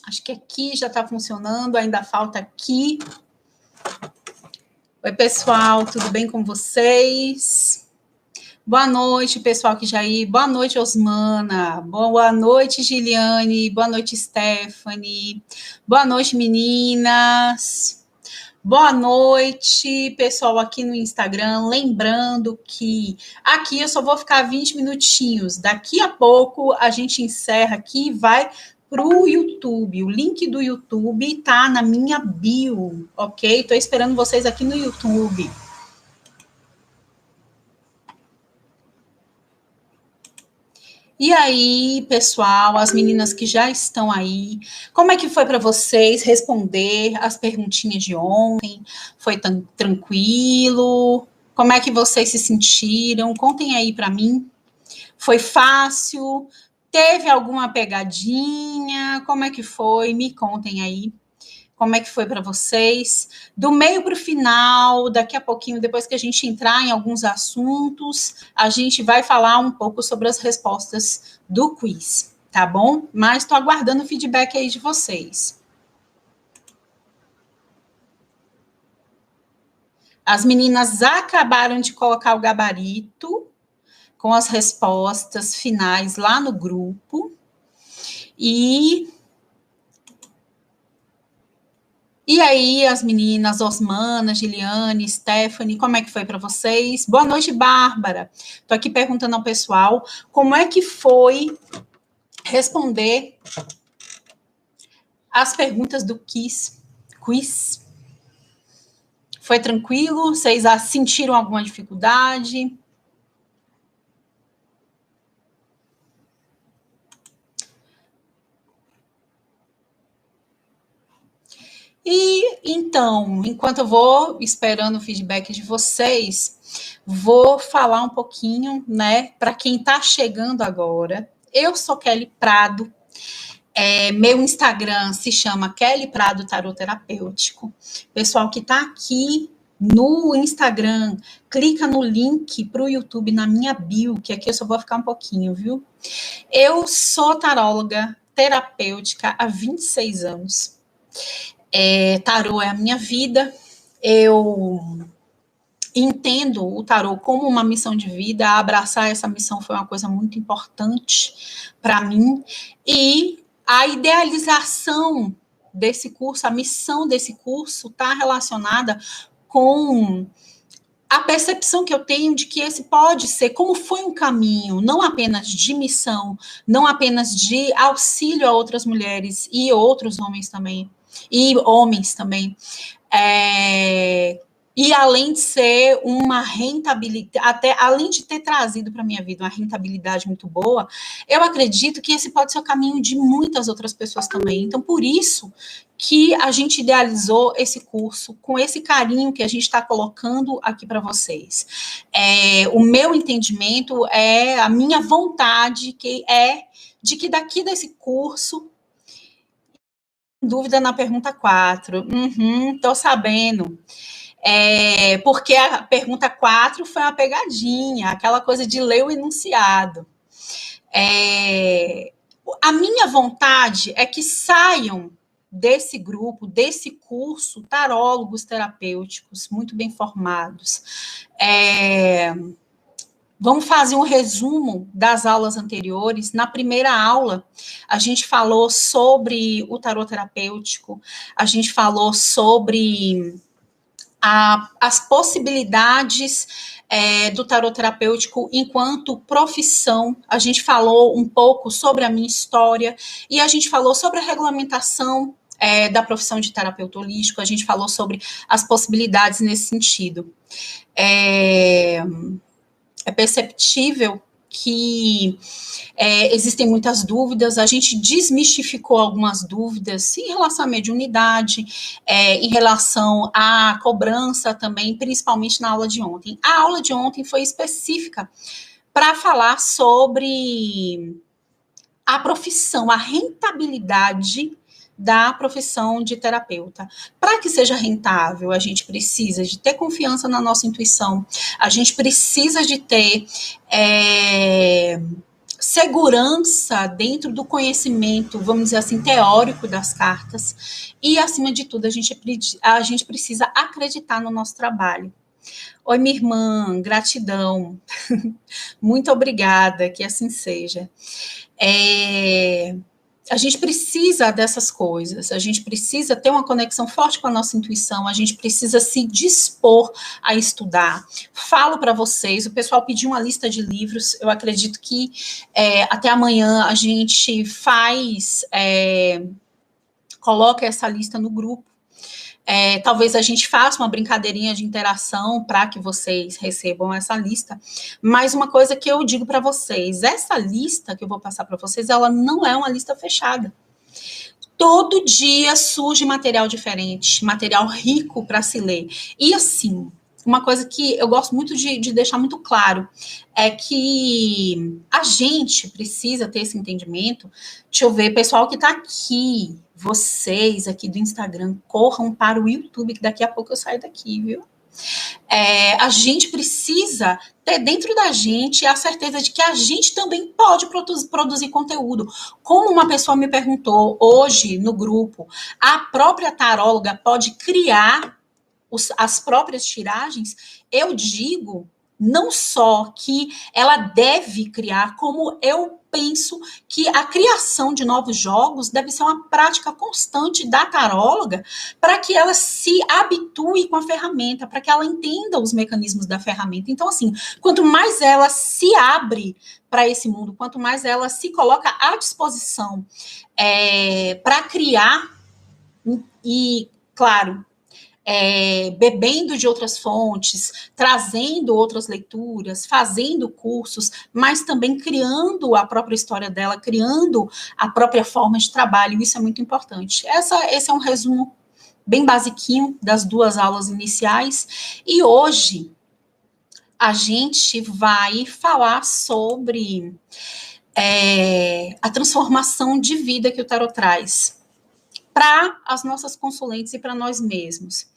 Acho que aqui já está funcionando, ainda falta aqui. Oi, pessoal, tudo bem com vocês? Boa noite, pessoal que já aí. Boa noite, Osmana. Boa noite, Giliane. Boa noite, Stephanie. Boa noite, meninas. Boa noite, pessoal aqui no Instagram. Lembrando que aqui eu só vou ficar 20 minutinhos. Daqui a pouco a gente encerra aqui e vai para o YouTube. O link do YouTube tá na minha bio, ok? Estou esperando vocês aqui no YouTube. E aí, pessoal, as meninas que já estão aí, como é que foi para vocês responder as perguntinhas de ontem? Foi tranquilo? Como é que vocês se sentiram? Contem aí para mim. Foi fácil? Teve alguma pegadinha? Como é que foi? Me contem aí. Como é que foi para vocês? Do meio para o final, daqui a pouquinho, depois que a gente entrar em alguns assuntos, a gente vai falar um pouco sobre as respostas do quiz, tá bom? Mas estou aguardando o feedback aí de vocês. As meninas acabaram de colocar o gabarito com as respostas finais lá no grupo. E aí, as meninas, Osmana, Giliane, Stephanie, como é que foi para vocês? Boa noite, Bárbara. Estou aqui perguntando ao pessoal como é que foi responder as perguntas do quiz. Foi tranquilo? Vocês sentiram alguma dificuldade? E, então, enquanto eu vou esperando o feedback de vocês, vou falar um pouquinho, né, para quem está chegando agora. Eu sou Kelly Prado, meu Instagram se chama Kelly Prado Tarot Terapêutico. Pessoal que está aqui no Instagram, clica no link para o YouTube na minha bio, que aqui eu só vou ficar um pouquinho, viu? Eu sou taróloga terapêutica há 26 anos. Tarô é a minha vida, eu entendo o tarô como uma missão de vida, abraçar essa missão foi uma coisa muito importante para mim, e a idealização desse curso, a missão desse curso está relacionada com a percepção que eu tenho de que esse pode ser, como foi um caminho, não apenas de missão, não apenas de auxílio a outras mulheres e outros homens também, e homens também, e além de ser uma rentabilidade, até além de ter trazido para a minha vida uma rentabilidade muito boa, eu acredito que esse pode ser o caminho de muitas outras pessoas também. Então, por isso que a gente idealizou esse curso com esse carinho que a gente está colocando aqui para vocês. O meu entendimento a minha vontade que é de que daqui desse curso, dúvida na pergunta 4, tô sabendo. Porque a pergunta 4 foi uma pegadinha, aquela coisa de ler o enunciado. A minha vontade é que saiam desse grupo, desse curso, tarólogos terapêuticos, muito bem formados. Vamos fazer um resumo das aulas anteriores. Na primeira aula, a gente falou sobre o tarot terapêutico, a gente falou sobre as possibilidades do tarot terapêutico enquanto profissão. A gente falou um pouco sobre a minha história e a gente falou sobre a regulamentação da profissão de terapeuta holístico, a gente falou sobre as possibilidades nesse sentido. É perceptível que existem muitas dúvidas, a gente desmistificou algumas dúvidas em relação à mediunidade, em relação à cobrança também, principalmente na aula de ontem. A aula de ontem foi específica para falar sobre a profissão, a rentabilidade da profissão de terapeuta. Para que seja rentável, a gente precisa de ter confiança na nossa intuição, a gente precisa de ter segurança dentro do conhecimento, vamos dizer assim, teórico das cartas, e, acima de tudo, a gente precisa acreditar no nosso trabalho. Oi, minha irmã, gratidão. Muito obrigada, que assim seja. A gente precisa dessas coisas, a gente precisa ter uma conexão forte com a nossa intuição, a gente precisa se dispor a estudar. Falo para vocês, o pessoal pediu uma lista de livros, eu acredito que até amanhã a gente coloca essa lista no grupo. Talvez a gente faça uma brincadeirinha de interação para que vocês recebam essa lista, mas uma coisa que eu digo para vocês, essa lista que eu vou passar para vocês, ela não é uma lista fechada. Todo dia surge material diferente, material rico para se ler. E assim, uma coisa que eu gosto muito de deixar muito claro é que a gente precisa ter esse entendimento. Deixa eu ver, pessoal que está aqui, vocês aqui do Instagram, corram para o YouTube, que daqui a pouco eu saio daqui, viu? A gente precisa ter dentro da gente a certeza de que a gente também pode produzir conteúdo. Como uma pessoa me perguntou hoje no grupo, a própria taróloga pode criar as próprias tiragens? Eu digo não só que ela deve criar, como eu penso que a criação de novos jogos deve ser uma prática constante da taróloga para que ela se habitue com a ferramenta, para que ela entenda os mecanismos da ferramenta. Então, assim, quanto mais ela se abre para esse mundo, quanto mais ela se coloca à disposição para criar, e, claro, bebendo de outras fontes, trazendo outras leituras, fazendo cursos, mas também criando a própria história dela, criando a própria forma de trabalho, isso é muito importante. Esse é um resumo bem basiquinho das 2 aulas iniciais, e hoje a gente vai falar sobre a transformação de vida que o tarot traz para as nossas consulentes e para nós mesmos.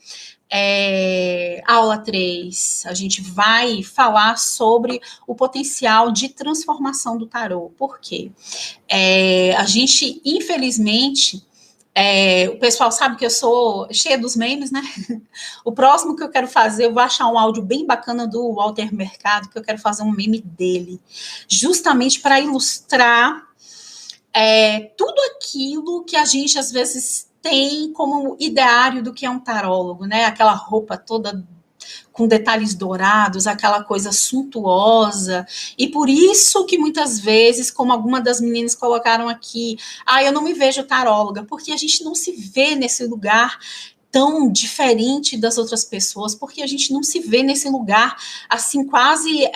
Aula 3, a gente vai falar sobre o potencial de transformação do tarô. Por quê? A gente, infelizmente, o pessoal sabe que eu sou cheia dos memes, né? O próximo que eu quero fazer, eu vou achar um áudio bem bacana do Walter Mercado, que eu quero fazer um meme dele, justamente para ilustrar tudo aquilo que a gente, às vezes, tem como ideário do que é um tarólogo, né? Aquela roupa toda com detalhes dourados, aquela coisa suntuosa, e por isso que muitas vezes, como alguma das meninas colocaram aqui, eu não me vejo taróloga, porque a gente não se vê nesse lugar tão diferente das outras pessoas, porque a gente não se vê nesse lugar, assim, quase...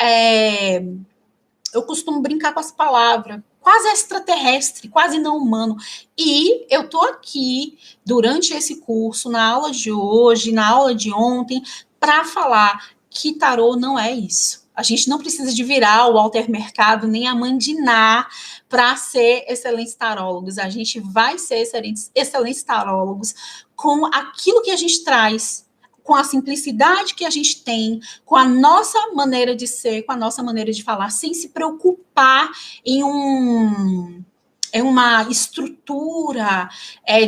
eu costumo brincar com as palavras, quase extraterrestre, quase não humano. E eu estou aqui, durante esse curso, na aula de hoje, na aula de ontem, para falar que tarô não é isso. A gente não precisa de virar o Walter Mercado, nem a Mandiná, para ser excelentes tarólogos. A gente vai ser excelentes tarólogos com aquilo que a gente traz, com a simplicidade que a gente tem, com a nossa maneira de ser, com a nossa maneira de falar, sem se preocupar em uma estrutura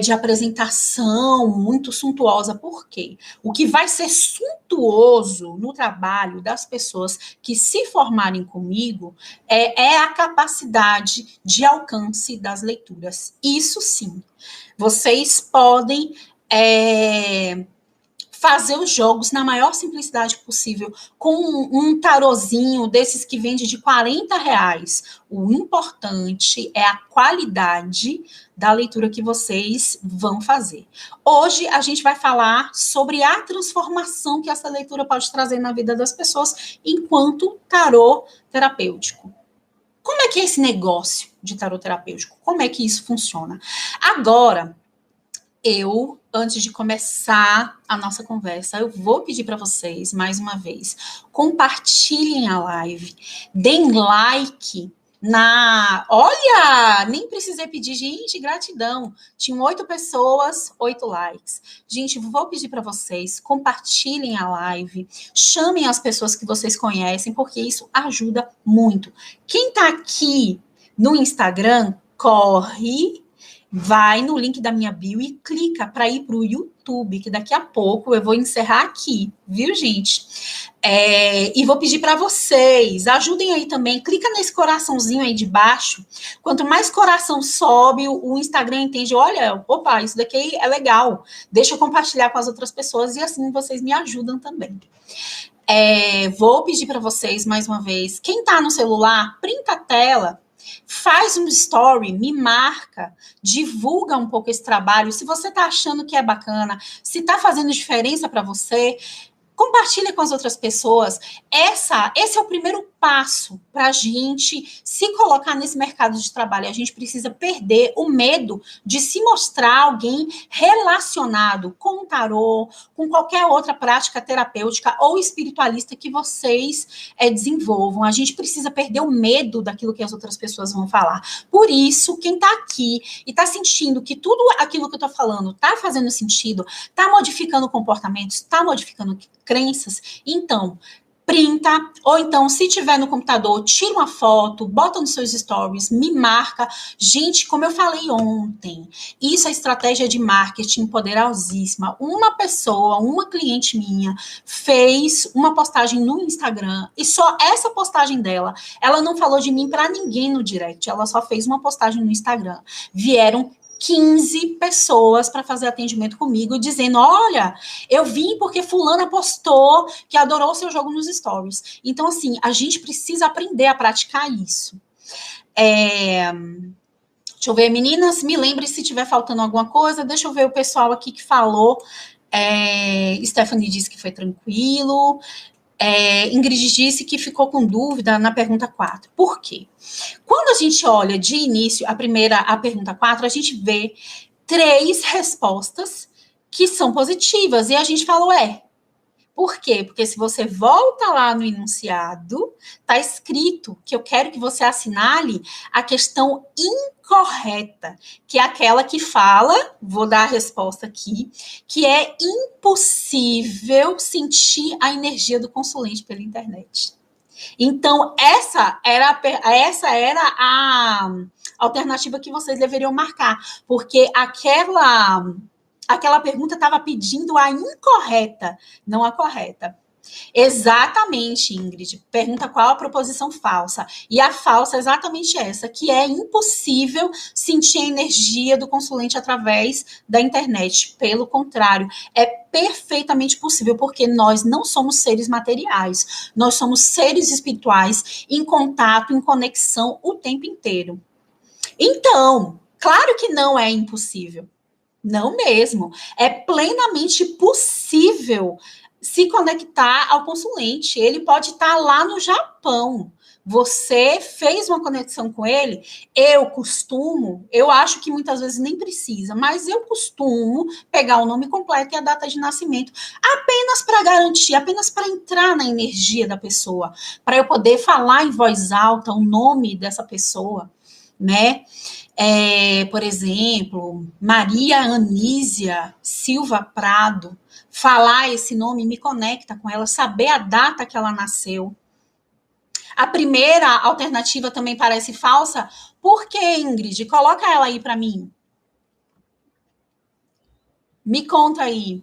de apresentação muito suntuosa. Por quê? O que vai ser suntuoso no trabalho das pessoas que se formarem comigo é a capacidade de alcance das leituras. Isso sim. Vocês podem... fazer os jogos na maior simplicidade possível, com um tarozinho desses que vende de R$40. O importante é a qualidade da leitura que vocês vão fazer. Hoje a gente vai falar sobre a transformação que essa leitura pode trazer na vida das pessoas enquanto tarô terapêutico. Como é que é esse negócio de tarô terapêutico? Como é que isso funciona? Agora, antes de começar a nossa conversa, eu vou pedir para vocês, mais uma vez, compartilhem a live, deem like Olha, nem precisei pedir, gente, gratidão. Tinham 8 pessoas, 8 likes. Gente, vou pedir para vocês, compartilhem a live, chamem as pessoas que vocês conhecem, porque isso ajuda muito. Quem está aqui no Instagram, corre, vai no link da minha bio e clica para ir para o YouTube, que daqui a pouco eu vou encerrar aqui, viu, gente? E vou pedir para vocês, ajudem aí também, clica nesse coraçãozinho aí de baixo. Quanto mais coração sobe, o Instagram entende, olha, opa, isso daqui é legal, deixa eu compartilhar com as outras pessoas e assim vocês me ajudam também. Vou pedir para vocês mais uma vez, quem está no celular, printa a tela, faz um story, me marca, divulga um pouco esse trabalho. Se você está achando que é bacana, se está fazendo diferença para você, compartilha com as outras pessoas. Esse é o primeiro passo para a gente se colocar nesse mercado de trabalho. A gente precisa perder o medo de se mostrar alguém relacionado com o tarô, com qualquer outra prática terapêutica ou espiritualista que vocês desenvolvam. A gente precisa perder o medo daquilo que as outras pessoas vão falar. Por isso, quem está aqui e está sentindo que tudo aquilo que eu estou falando está fazendo sentido, está modificando comportamentos, está modificando crenças, então printa, ou então, se tiver no computador, tira uma foto, bota nos seus stories, me marca. Gente, como eu falei ontem, isso é estratégia de marketing poderosíssima. Uma pessoa, uma cliente minha, fez uma postagem no Instagram, e só essa postagem dela, ela não falou de mim para ninguém no direct, ela só fez uma postagem no Instagram. Vieram 15 pessoas para fazer atendimento comigo, dizendo, olha, eu vim porque fulana postou que adorou o seu jogo nos stories. Então, assim, a gente precisa aprender a praticar isso. Deixa eu ver, meninas, me lembre se tiver faltando alguma coisa, deixa eu ver o pessoal aqui que falou. Stephanie disse que foi tranquilo. Ingrid disse que ficou com dúvida na pergunta 4. Por quê? Quando a gente olha de início a pergunta 4, a gente vê 3 respostas que são positivas. E a gente falou, por quê? Porque se você volta lá no enunciado, está escrito que eu quero que você assinale a questão incorreta, que é aquela que fala, vou dar a resposta aqui, que é impossível sentir a energia do consulente pela internet. Então, essa era a alternativa que vocês deveriam marcar, porque aquela pergunta estava pedindo a incorreta, não a correta. Exatamente, Ingrid. Pergunta qual a proposição falsa. E a falsa é exatamente essa, que é impossível sentir a energia do consulente através da internet. Pelo contrário, é perfeitamente possível, porque nós não somos seres materiais. Nós somos seres espirituais em contato, em conexão o tempo inteiro. Então, claro que não é impossível. Não mesmo. É plenamente possível se conectar ao consulente. Ele pode estar lá no Japão. Você fez uma conexão com ele. Eu acho que muitas vezes nem precisa, mas eu costumo pegar o nome completo e a data de nascimento, apenas para garantir, apenas para entrar na energia da pessoa, para eu poder falar em voz alta o nome dessa pessoa, né? Por exemplo, Maria Anísia Silva Prado, falar esse nome me conecta com ela, saber a data que ela nasceu. A primeira alternativa também parece falsa. Por que, Ingrid? Coloca ela aí para mim. Me conta aí.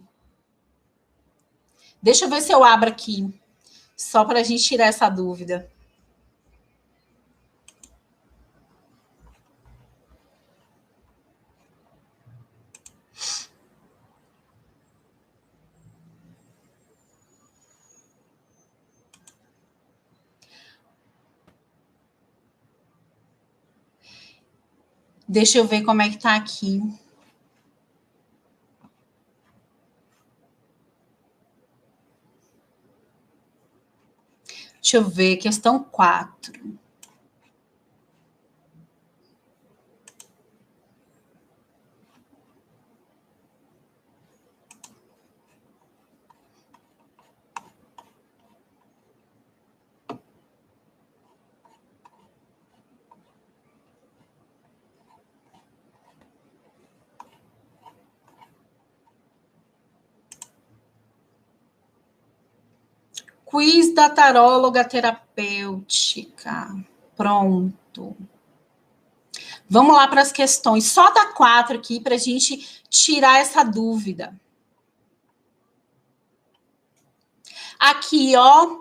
Deixa eu ver se eu abro aqui, só para a gente tirar essa dúvida. Deixa eu ver como é que tá aqui. Deixa eu ver, questão 4. Quiz da taróloga terapêutica. Pronto. Vamos lá para as questões. Só da 4 aqui para a gente tirar essa dúvida. Aqui, ó,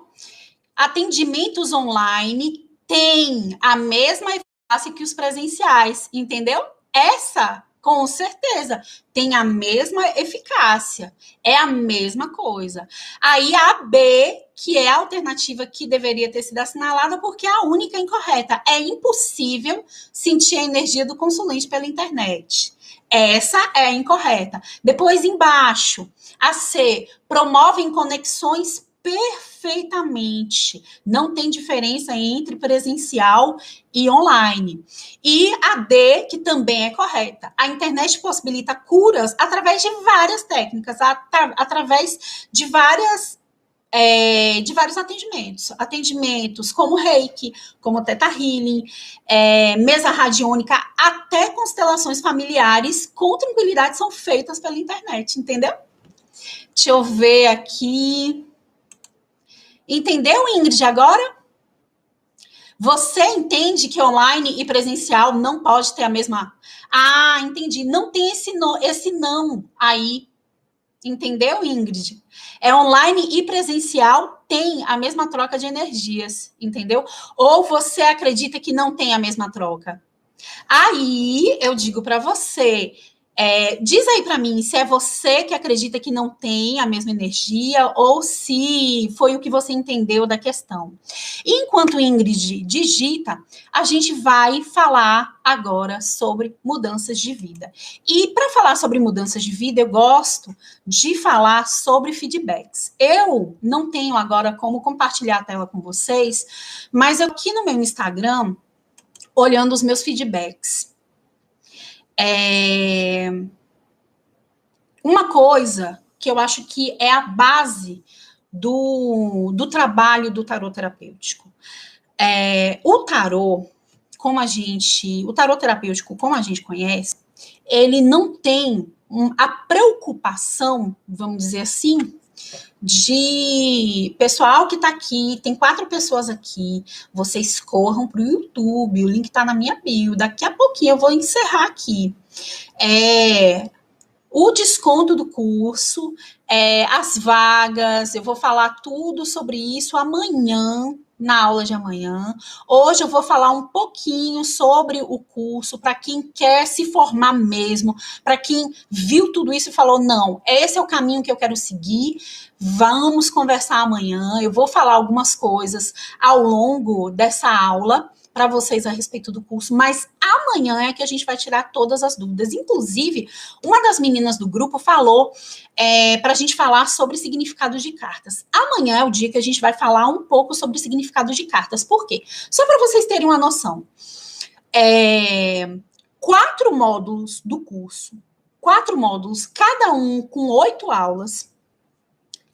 atendimentos online têm a mesma eficácia que os presenciais, entendeu? Essa, com certeza, tem a mesma eficácia, é a mesma coisa. Aí a B, que é a alternativa que deveria ter sido assinalada, porque é a única incorreta. É impossível sentir a energia do consulente pela internet. Essa é a incorreta. Depois, embaixo, a C, promovem conexões perfeitamente. Não tem diferença entre presencial e online. E a D, que também é correta. A internet possibilita curas através de várias técnicas, através de vários atendimentos. Atendimentos como Reiki, como Theta Healing, mesa radiônica, até constelações familiares com tranquilidade são feitas pela internet, entendeu? Deixa eu ver aqui. Entendeu, Ingrid, agora? Você entende que online e presencial não pode ter a mesma... Ah, entendi. Não tem esse não aí. Entendeu, Ingrid? É online e presencial tem a mesma troca de energias, entendeu? Ou você acredita que não tem a mesma troca? Aí eu digo para você, diz aí para mim se é você que acredita que não tem a mesma energia ou se foi o que você entendeu da questão. Enquanto Ingrid digita, a gente vai falar agora sobre mudanças de vida. E para falar sobre mudanças de vida, eu gosto de falar sobre feedbacks. Eu não tenho agora como compartilhar a tela com vocês, mas eu aqui no meu Instagram, olhando os meus feedbacks. Uma coisa que eu acho que é a base do trabalho do tarô terapêutico. O tarô terapêutico, como a gente conhece, ele não tem a preocupação, vamos dizer assim, de pessoal que está aqui, tem 4 pessoas aqui, vocês corram para o YouTube, o link está na minha bio, daqui a pouquinho eu vou encerrar aqui. O desconto do curso, as vagas, eu vou falar tudo sobre isso amanhã, na aula de amanhã. Hoje eu vou falar um pouquinho sobre o curso, para quem quer se formar mesmo, para quem viu tudo isso e falou, não, esse é o caminho que eu quero seguir, vamos conversar amanhã, eu vou falar algumas coisas ao longo dessa aula, para vocês a respeito do curso, mas amanhã é que a gente vai tirar todas as dúvidas. Inclusive, uma das meninas do grupo falou para a gente falar sobre significados de cartas. Amanhã é o dia que a gente vai falar um pouco sobre significado de cartas. Por quê? Só para vocês terem uma noção. 4 módulos do curso, 4 módulos, cada um com 8 aulas,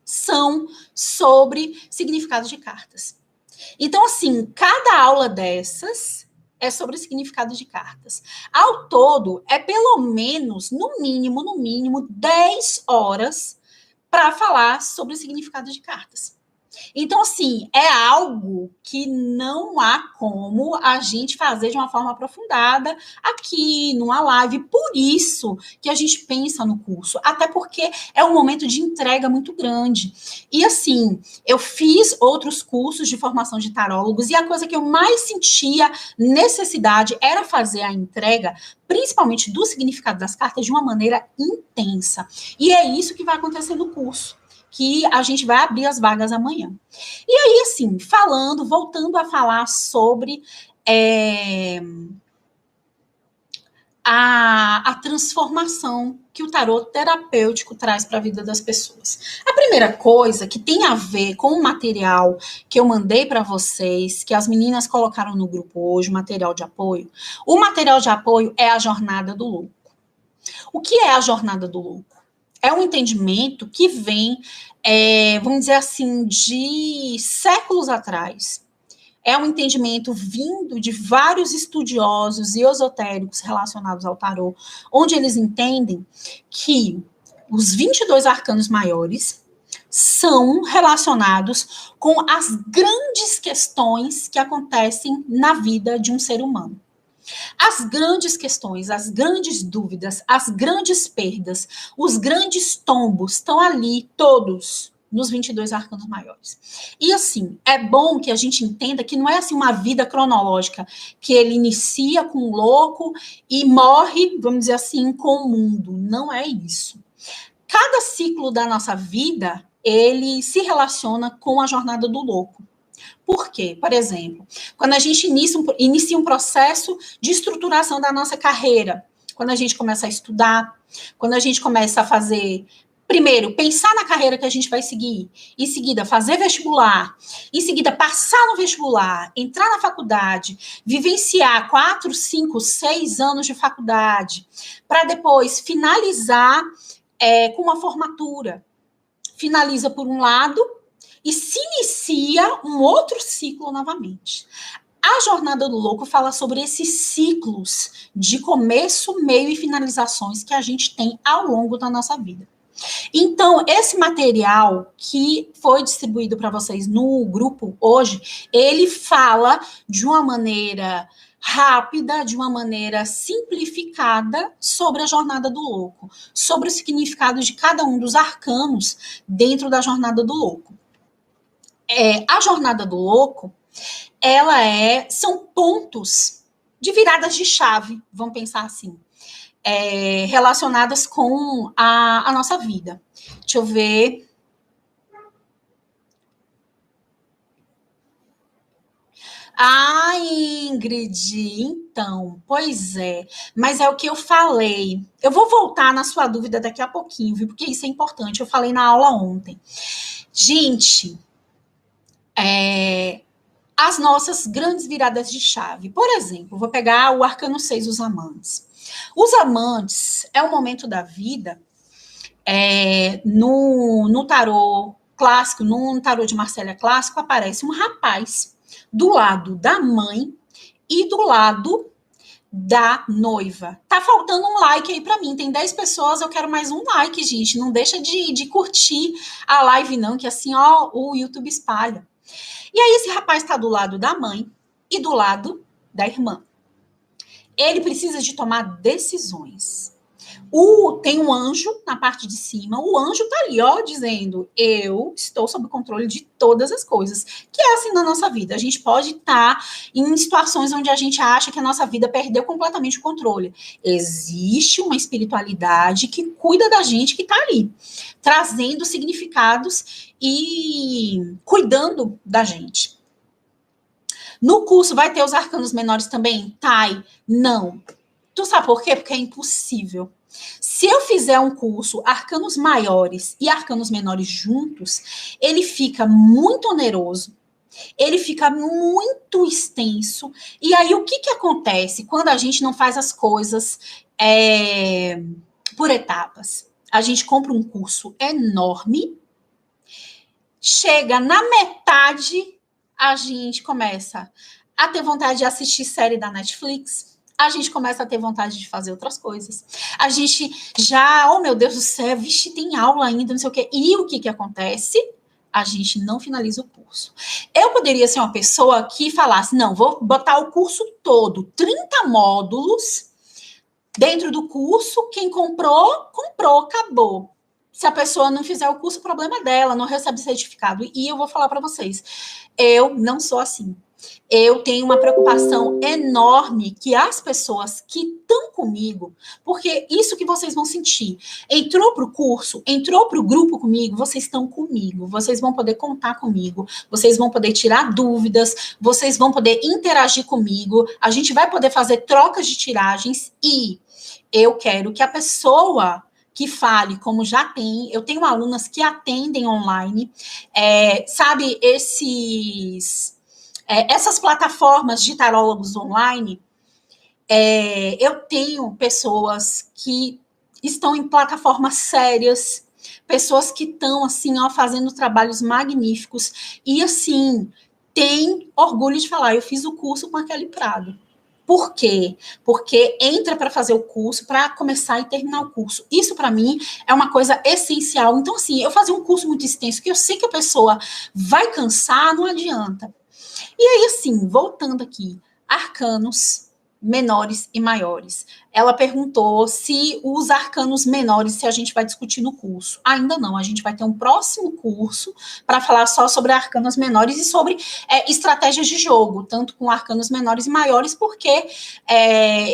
são sobre significados de cartas. Então, assim, cada aula dessas é sobre significado de cartas. Ao todo, é pelo menos, no mínimo, 10 horas para falar sobre o significado de cartas. Então, assim, é algo que não há como a gente fazer de uma forma aprofundada aqui numa live. Por isso que a gente pensa no curso, até porque é um momento de entrega muito grande. E, assim, eu fiz outros cursos de formação de tarólogos e a coisa que eu mais sentia necessidade era fazer a entrega, principalmente do significado das cartas, de uma maneira intensa. E é isso que vai acontecer no curso, que a gente vai abrir as vagas amanhã. E aí, assim, voltando a falar sobre a transformação que o tarô terapêutico traz para a vida das pessoas. A primeira coisa que tem a ver com o material que eu mandei para vocês, que as meninas colocaram no grupo hoje, o material de apoio é a Jornada do Louco. O que é a Jornada do Louco? É um entendimento que vem, vamos dizer assim, de séculos atrás. É um entendimento vindo de vários estudiosos e esotéricos relacionados ao tarô, onde eles entendem que os 22 arcanos maiores são relacionados com as grandes questões que acontecem na vida de um ser humano. As grandes questões, as grandes dúvidas, as grandes perdas, os grandes tombos estão ali, todos, nos 22 arcanos maiores. E assim, é bom que a gente entenda que não é assim uma vida cronológica, que ele inicia com o louco e morre, vamos dizer assim, com o mundo. Não é isso. Cada ciclo da nossa vida, ele se relaciona com a jornada do louco. Por quê? Por exemplo, quando a gente inicia um processo de estruturação da nossa carreira, quando a gente começa a estudar, quando a gente começa a fazer, primeiro, pensar na carreira que a gente vai seguir, em seguida, fazer vestibular, em seguida, passar no vestibular, entrar na faculdade, vivenciar 4, 5, 6 anos de faculdade, para depois finalizar com uma formatura. Finaliza por um lado, e se inicia um outro ciclo novamente. A Jornada do Louco fala sobre esses ciclos de começo, meio e finalizações que a gente tem ao longo da nossa vida. Então, esse material que foi distribuído para vocês no grupo hoje, ele fala de uma maneira rápida, de uma maneira simplificada sobre a Jornada do Louco, sobre o significado de cada um dos arcanos dentro da Jornada do Louco. A Jornada do Louco, são pontos de viradas de chave, vamos pensar assim, relacionadas com a nossa vida. Deixa eu ver. Ingrid, então, pois é, mas é o que eu falei. Eu vou voltar na sua dúvida daqui a pouquinho, viu? Porque isso é importante, eu falei na aula ontem. Gente, as nossas grandes viradas de chave. Por exemplo, vou pegar o Arcano 6, os amantes. Os amantes é um momento da vida, no tarô clássico, no tarô de Marcélia clássico, aparece um rapaz do lado da mãe e do lado da noiva. Tá faltando um like aí pra mim, tem 10 pessoas, eu quero mais um like, gente. Não deixa de curtir a live não, que assim, ó, o YouTube espalha. E aí esse rapaz está do lado da mãe e do lado da irmã. Ele precisa de tomar decisões. Tem um anjo na parte de cima, o anjo está ali, ó, dizendo, eu estou sob o controle de todas as coisas, que é assim na nossa vida. A gente pode estar em situações onde a gente acha que a nossa vida perdeu completamente o controle. Existe uma espiritualidade que cuida da gente, que está ali, trazendo significados e cuidando da gente. No curso vai ter os arcanos menores também? Tai? Não. Tu sabe por quê? Porque é impossível. Se eu fizer um curso arcanos maiores e arcanos menores juntos, ele fica muito oneroso, ele fica muito extenso. E aí, o que acontece quando a gente não faz as coisas por etapas? A gente compra um curso enorme, chega na metade, a gente começa a ter vontade de assistir série da Netflix, a gente começa a ter vontade de fazer outras coisas. A gente já, oh meu Deus do céu, vixe, tem aula ainda, não sei o quê. E o que acontece? A gente não finaliza o curso. Eu poderia ser uma pessoa que falasse, não, vou botar o curso todo, 30 módulos dentro do curso, quem comprou, acabou. Se a pessoa não fizer o curso, o problema é dela, não recebe certificado. E eu vou falar para vocês, eu não sou assim. Eu tenho uma preocupação enorme que as pessoas que estão comigo, porque isso que vocês vão sentir, entrou para o curso, entrou para o grupo comigo, vocês estão comigo, vocês vão poder contar comigo, vocês vão poder tirar dúvidas, vocês vão poder interagir comigo, a gente vai poder fazer trocas de tiragens e eu quero que a pessoa que fale, como já tem, eu tenho alunas que atendem online, sabe, essas plataformas de tarólogos online, eu tenho pessoas que estão em plataformas sérias, pessoas que estão, assim, ó, fazendo trabalhos magníficos, e, assim, tem orgulho de falar, eu fiz o curso com a Kelly Prado. Por quê? Porque entra para fazer o curso, para começar e terminar o curso. Isso, para mim, é uma coisa essencial. Então, assim, eu fazer um curso muito extenso, que eu sei que a pessoa vai cansar, não adianta. E aí, assim, voltando aqui, arcanos, menores e maiores. Ela perguntou se os arcanos menores, se a gente vai discutir no curso. Ainda não, a gente vai ter um próximo curso para falar só sobre arcanos menores e sobre estratégias de jogo, tanto com arcanos menores e maiores, porque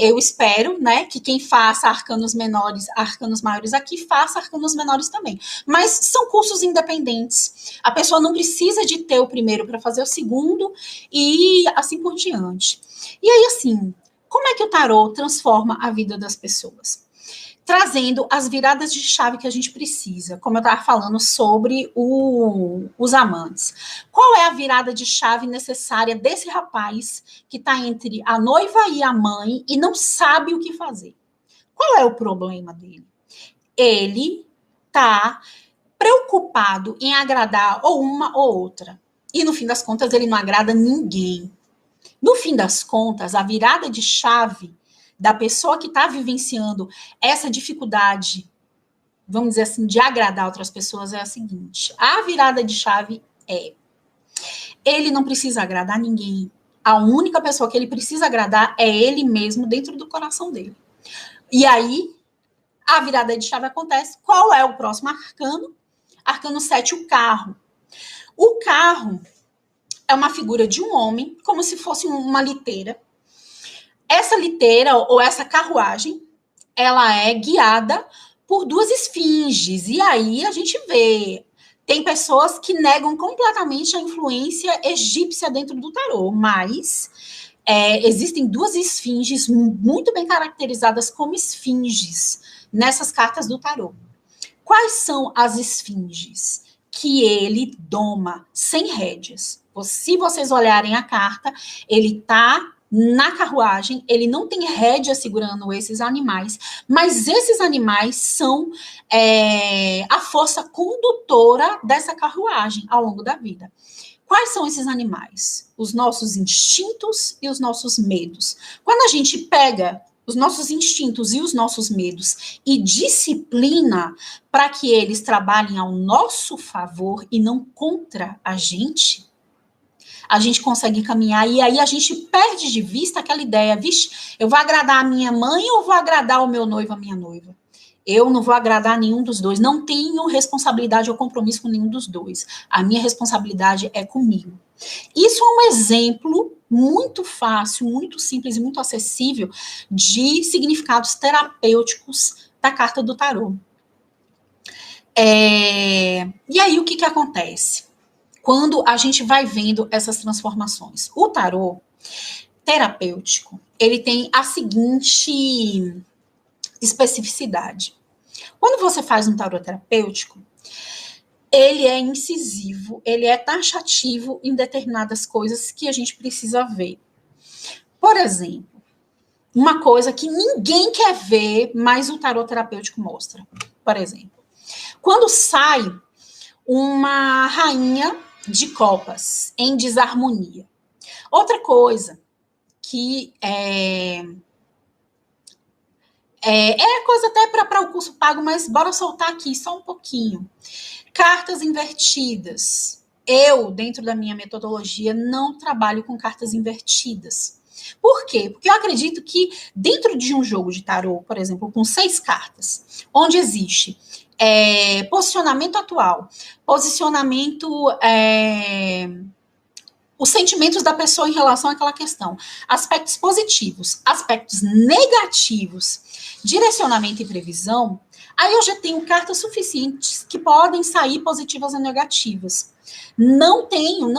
eu espero, né, que quem faça arcanos maiores aqui, faça arcanos menores também. Mas são cursos independentes. A pessoa não precisa de ter o primeiro para fazer o segundo e assim por diante. E aí, assim, como é que o tarô transforma a vida das pessoas? Trazendo as viradas de chave que a gente precisa, como eu estava falando sobre os amantes. Qual é a virada de chave necessária desse rapaz que está entre a noiva e a mãe e não sabe o que fazer? Qual é o problema dele? Ele está preocupado em agradar ou uma ou outra. E no fim das contas, ele não agrada ninguém. No fim das contas, a virada de chave da pessoa que está vivenciando essa dificuldade, vamos dizer assim, de agradar outras pessoas é a seguinte: a virada de chave é: ele não precisa agradar ninguém. A única pessoa que ele precisa agradar é ele mesmo dentro do coração dele. E aí, a virada de chave acontece. Qual é o próximo arcano? Arcano 7, o carro. O carro é uma figura de um homem, como se fosse uma liteira. Essa liteira, ou essa carruagem, ela é guiada por duas esfinges. E aí a gente vê, tem pessoas que negam completamente a influência egípcia dentro do tarô, mas existem duas esfinges muito bem caracterizadas como esfinges nessas cartas do tarô. Quais são as esfinges? Que ele doma sem rédeas. Se vocês olharem a carta, ele está na carruagem, ele não tem rédea segurando esses animais, mas esses animais são a força condutora dessa carruagem ao longo da vida. Quais são esses animais? Os nossos instintos e os nossos medos. Quando a gente pega os nossos instintos e os nossos medos e disciplina para que eles trabalhem ao nosso favor e não contra a gente consegue caminhar e aí a gente perde de vista aquela ideia, vixe, eu vou agradar a minha mãe ou vou agradar o meu noivo, a minha noiva? Eu não vou agradar nenhum dos dois, não tenho responsabilidade ou compromisso com nenhum dos dois. A minha responsabilidade é comigo. Isso é um exemplo muito fácil, muito simples e muito acessível de significados terapêuticos da carta do tarô. E aí, o que acontece? Quando a gente vai vendo essas transformações. O tarô terapêutico, ele tem a seguinte especificidade. Quando você faz um tarô terapêutico, ele é incisivo, ele é taxativo em determinadas coisas que a gente precisa ver. Por exemplo, uma coisa que ninguém quer ver, mas o tarô terapêutico mostra. Por exemplo, quando sai uma rainha de copas em desarmonia. Outra coisa que é coisa até para o curso pago, mas bora soltar aqui só um pouquinho. Cartas invertidas. Eu, dentro da minha metodologia, não trabalho com cartas invertidas. Por quê? Porque eu acredito que dentro de um jogo de tarô, por exemplo, com 6 cartas, onde existe posicionamento atual, posicionamento, os sentimentos da pessoa em relação àquela questão, aspectos positivos, aspectos negativos, direcionamento e previsão, aí eu já tenho cartas suficientes que podem sair positivas ou negativas. Não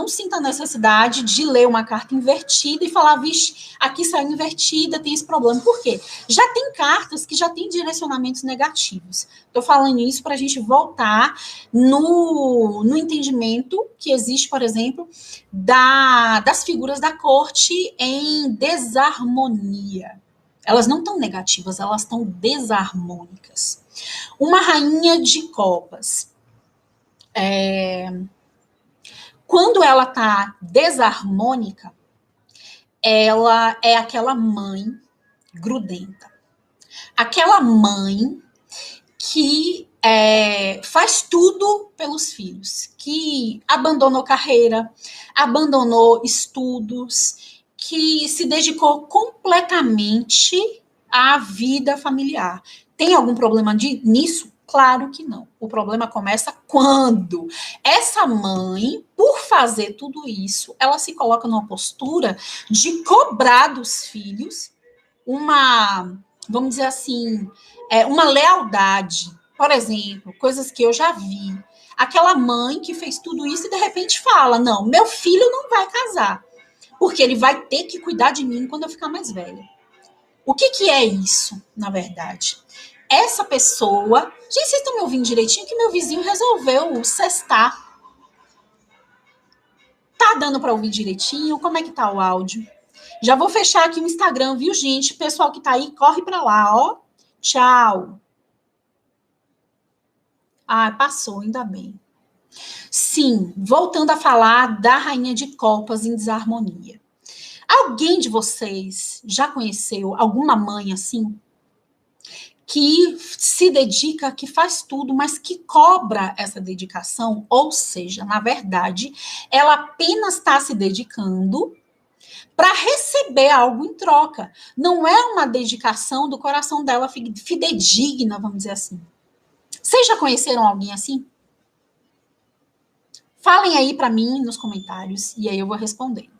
sinta a necessidade de ler uma carta invertida e falar, vixe, aqui saiu invertida, tem esse problema. Por quê? Já tem cartas que já têm direcionamentos negativos. Estou falando isso para a gente voltar no entendimento que existe, por exemplo, das figuras da corte em desarmonia. Elas não estão negativas, elas estão desarmônicas. Uma rainha de copas. Quando ela está desarmônica, ela é aquela mãe grudenta. Aquela mãe que faz tudo pelos filhos, que abandonou carreira, abandonou estudos, que se dedicou completamente à vida familiar. Tem algum problema nisso? Claro que não. O problema começa quando essa mãe, por fazer tudo isso, ela se coloca numa postura de cobrar dos filhos uma, vamos dizer assim, uma lealdade. Por exemplo, coisas que eu já vi. Aquela mãe que fez tudo isso e de repente fala: não, meu filho não vai casar, porque ele vai ter que cuidar de mim quando eu ficar mais velha. O que é isso, na verdade? Essa pessoa... Gente, vocês estão me ouvindo direitinho? Que meu vizinho resolveu cestar. Tá dando para ouvir direitinho? Como é que tá o áudio? Já vou fechar aqui o Instagram, viu, gente? Pessoal que tá aí, corre para lá, ó. Tchau. Ah, passou, ainda bem. Sim, voltando a falar da Rainha de Copas em desarmonia. Alguém de vocês já conheceu alguma mãe assim? Que se dedica, que faz tudo, mas que cobra essa dedicação? Ou seja, na verdade, ela apenas está se dedicando para receber algo em troca. Não é uma dedicação do coração dela fidedigna, vamos dizer assim. Vocês já conheceram alguém assim? Falem aí para mim nos comentários e aí eu vou responder.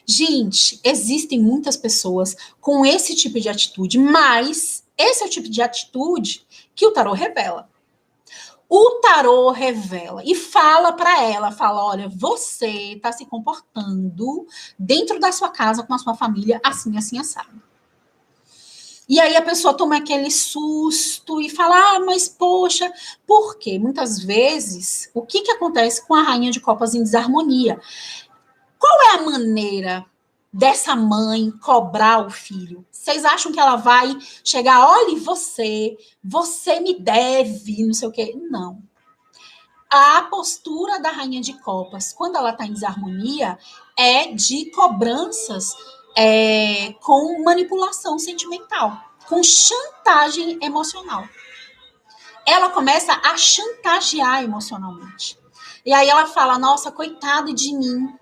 Gente, existem muitas pessoas com esse tipo de atitude, mas esse é o tipo de atitude que o tarô revela. O tarô revela e fala para ela, fala, olha, você está se comportando dentro da sua casa com a sua família assim, assim, assado. E aí a pessoa toma aquele susto e fala, mas poxa, por quê? Muitas vezes, o que acontece com a Rainha de Copas em desarmonia? Qual é a maneira dessa mãe cobrar o filho? Vocês acham que ela vai chegar, olha, você me deve, não sei o quê? Não. A postura da Rainha de Copas, quando ela está em desarmonia, é de cobranças com manipulação sentimental, com chantagem emocional. Ela começa a chantagear emocionalmente. E aí ela fala, nossa, coitado de mim.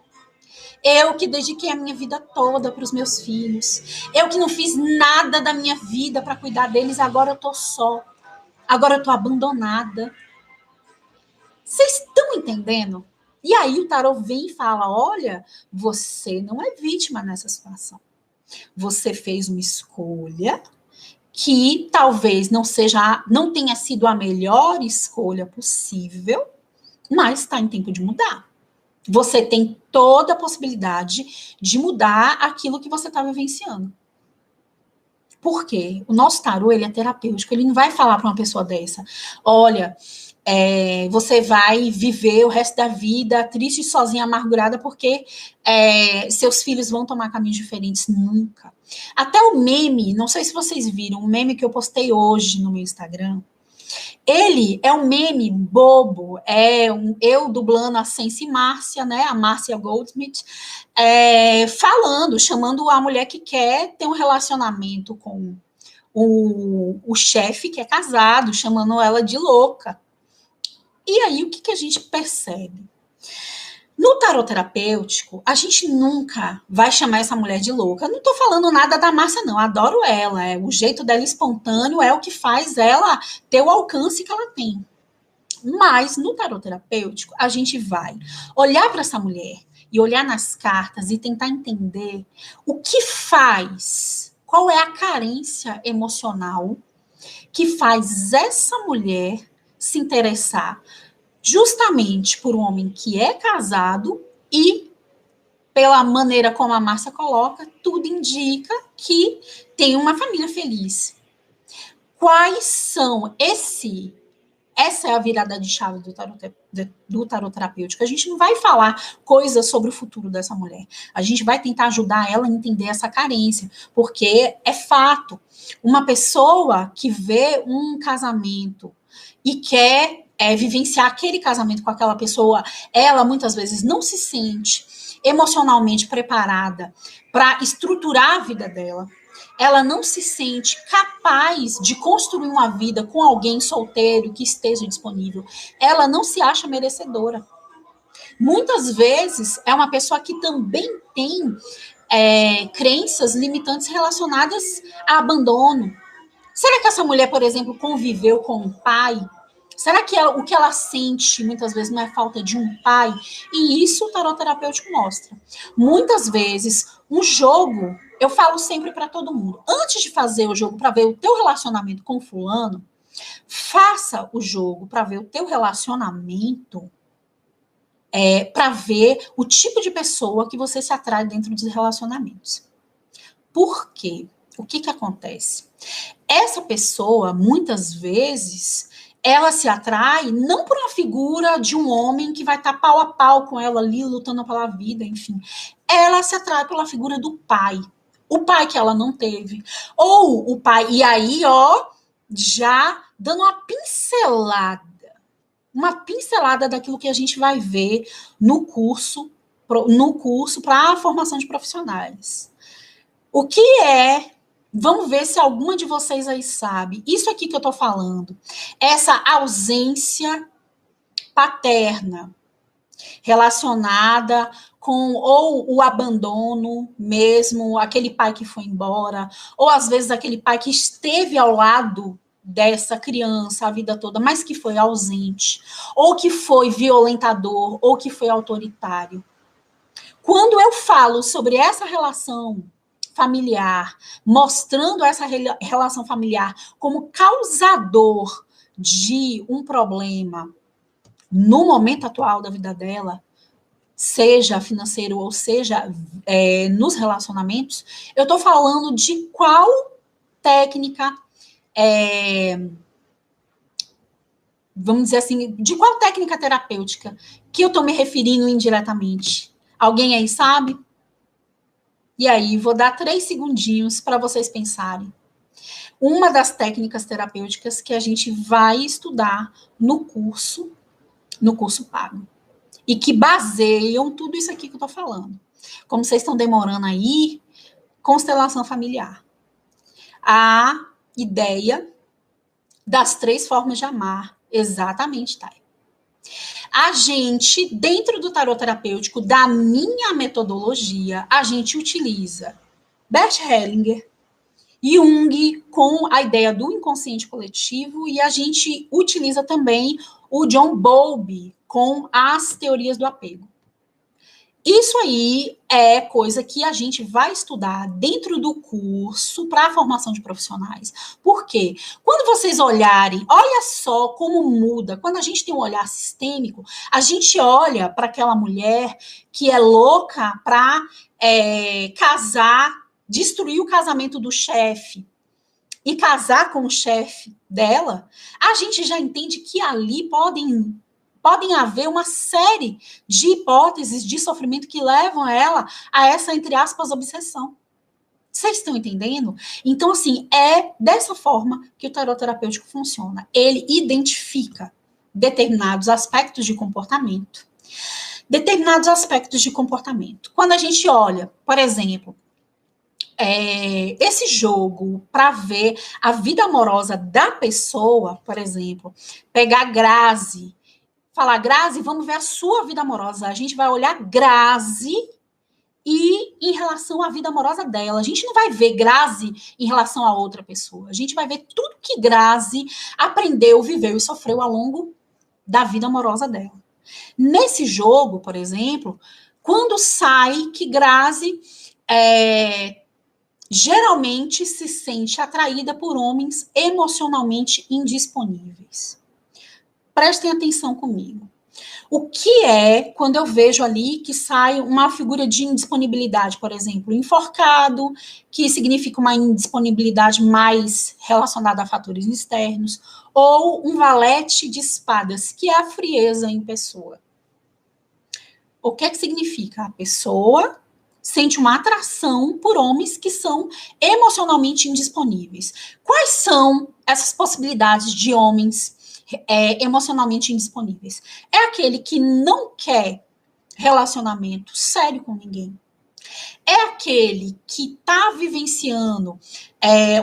Eu que dediquei a minha vida toda para os meus filhos. Eu que não fiz nada da minha vida para cuidar deles. Agora eu tô só. Agora eu tô abandonada. Vocês estão entendendo? E aí o tarô vem e fala, olha, você não é vítima nessa situação. Você fez uma escolha que talvez não tenha sido a melhor escolha possível, mas está em tempo de mudar. Você tem toda a possibilidade de mudar aquilo que você está vivenciando. Por quê? O nosso tarô, ele é terapêutico, ele não vai falar para uma pessoa dessa, olha, você vai viver o resto da vida triste, sozinha, amargurada, porque seus filhos vão tomar caminhos diferentes. Nunca. Até o meme, não sei se vocês viram, o meme que eu postei hoje no meu Instagram, ele é um meme bobo, eu dublando a Sense Márcia, né, a Márcia Goldsmith, chamando a mulher que quer ter um relacionamento com o chefe que é casado, chamando ela de louca. E aí, o que a gente percebe? No tarot terapêutico, a gente nunca vai chamar essa mulher de louca. Eu não tô falando nada da Márcia, não. Adoro ela. O jeito dela espontâneo é o que faz ela ter o alcance que ela tem. Mas, no tarot terapêutico, a gente vai olhar para essa mulher e olhar nas cartas e tentar entender o que faz, qual é a carência emocional que faz essa mulher se interessar justamente por um homem que é casado e, pela maneira como a Márcia coloca, tudo indica que tem uma família feliz. Quais são essa é a virada de chave do tarot terapêutico. A gente não vai falar coisas sobre o futuro dessa mulher. A gente vai tentar ajudar ela a entender essa carência, porque é fato. Uma pessoa que vê um casamento e quer vivenciar aquele casamento com aquela pessoa, ela muitas vezes não se sente emocionalmente preparada para estruturar a vida dela. Ela não se sente capaz de construir uma vida com alguém solteiro que esteja disponível. Ela não se acha merecedora. Muitas vezes é uma pessoa que também tem crenças limitantes relacionadas a abandono. Será que essa mulher, por exemplo, conviveu com um pai? Será que o que ela sente muitas vezes não é falta de um pai? E isso o tarot terapêutico mostra. Muitas vezes, um jogo, eu falo sempre para todo mundo, antes de fazer o jogo para ver o teu relacionamento com fulano, faça o jogo para ver o teu relacionamento, para ver o tipo de pessoa que você se atrai dentro dos relacionamentos. Por quê? O que acontece? Essa pessoa, muitas vezes, ela se atrai não por uma figura de um homem que vai estar pau a pau com ela ali, lutando pela vida, enfim. Ela se atrai pela figura do pai. O pai que ela não teve. Ou o pai, e aí, já dando uma pincelada daquilo que a gente vai ver no curso para a formação de profissionais. O que é? Vamos ver se alguma de vocês aí sabe. Isso aqui que eu tô falando, essa ausência paterna relacionada com ou o abandono mesmo, aquele pai que foi embora, ou às vezes aquele pai que esteve ao lado dessa criança a vida toda, mas que foi ausente, ou que foi violentador, ou que foi autoritário. Quando eu falo sobre essa relação familiar, mostrando essa relação familiar como causador de um problema no momento atual da vida dela, seja financeiro ou seja nos relacionamentos, eu estou falando de qual técnica, vamos dizer assim, de qual técnica terapêutica que eu estou me referindo indiretamente. Alguém aí sabe? E aí, vou dar 3 segundinhos para vocês pensarem. Uma das técnicas terapêuticas que a gente vai estudar no curso pago. E que baseiam tudo isso aqui que eu estou falando. Como vocês estão demorando aí, constelação familiar. A ideia das 3 formas de amar. Exatamente, Thay. A gente, dentro do tarot terapêutico, da minha metodologia, a gente utiliza Bert Hellinger, Jung com a ideia do inconsciente coletivo e a gente utiliza também o John Bowlby com as teorias do apego. Isso aí é coisa que a gente vai estudar dentro do curso para a formação de profissionais. Por quê? Quando vocês olharem, olha só como muda. Quando a gente tem um olhar sistêmico, a gente olha para aquela mulher que é louca para casar, destruir o casamento do chefe e casar com o chefe dela, a gente já entende que ali podem haver uma série de hipóteses de sofrimento que levam ela a essa, entre aspas, obsessão. Vocês estão entendendo? Então, assim, é dessa forma que o tarot terapêutico funciona. Ele identifica determinados aspectos de comportamento. Quando a gente olha, por exemplo, esse jogo para ver a vida amorosa da pessoa, por exemplo, pegar Grazi, falar, Grazi, vamos ver a sua vida amorosa. A gente vai olhar Grazi e em relação à vida amorosa dela. A gente não vai ver Grazi em relação a outra pessoa. A gente vai ver tudo que Grazi aprendeu, viveu e sofreu ao longo da vida amorosa dela. Nesse jogo, por exemplo, quando sai que Grazi geralmente se sente atraída por homens emocionalmente indisponíveis. Prestem atenção comigo. O que é quando eu vejo ali que sai uma figura de indisponibilidade, por exemplo, enforcado, que significa uma indisponibilidade mais relacionada a fatores externos, ou um valete de espadas, que é a frieza em pessoa. O que é que significa? A pessoa sente uma atração por homens que são emocionalmente indisponíveis. Quais são essas possibilidades de homens emocionalmente indisponíveis? É aquele que não quer relacionamento sério com ninguém. É aquele que está vivenciando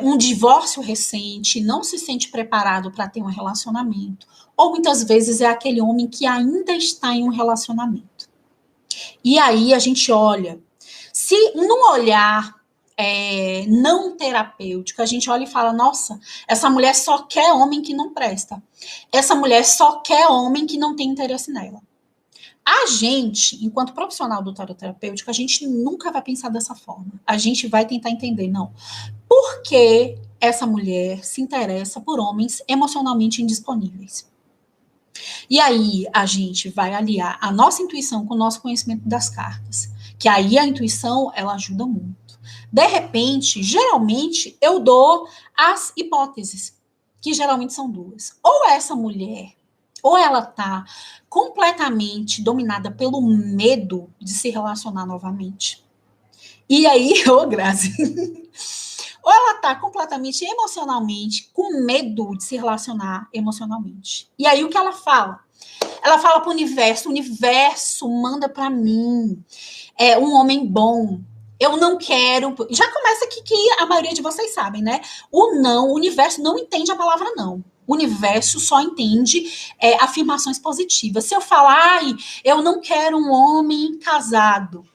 um divórcio recente, não se sente preparado para ter um relacionamento. Ou muitas vezes é aquele homem que ainda está em um relacionamento. E aí a gente olha, Se num olhar não terapêutico, a gente olha e fala, nossa, essa mulher só quer homem que não presta. Essa mulher só quer homem que não tem interesse nela. A gente, enquanto profissional do tarot terapêutico, a gente nunca vai pensar dessa forma. A gente vai tentar entender, não. Por que essa mulher se interessa por homens emocionalmente indisponíveis? E aí a gente vai aliar a nossa intuição com o nosso conhecimento das cartas. Que aí a intuição, ela ajuda muito. De repente, geralmente, eu dou as hipóteses, que geralmente são duas. Ou essa mulher, ou ela tá completamente dominada pelo medo de se relacionar novamente. E aí, ô Grazi, ou ela tá completamente emocionalmente com medo de se relacionar emocionalmente. E aí o que ela fala? Ela fala para o universo manda para mim um homem bom. Eu não quero. Já começa aqui que a maioria de vocês sabem, né? O universo não entende a palavra não. O universo só entende afirmações positivas. Se eu falar, eu não quero um homem casado.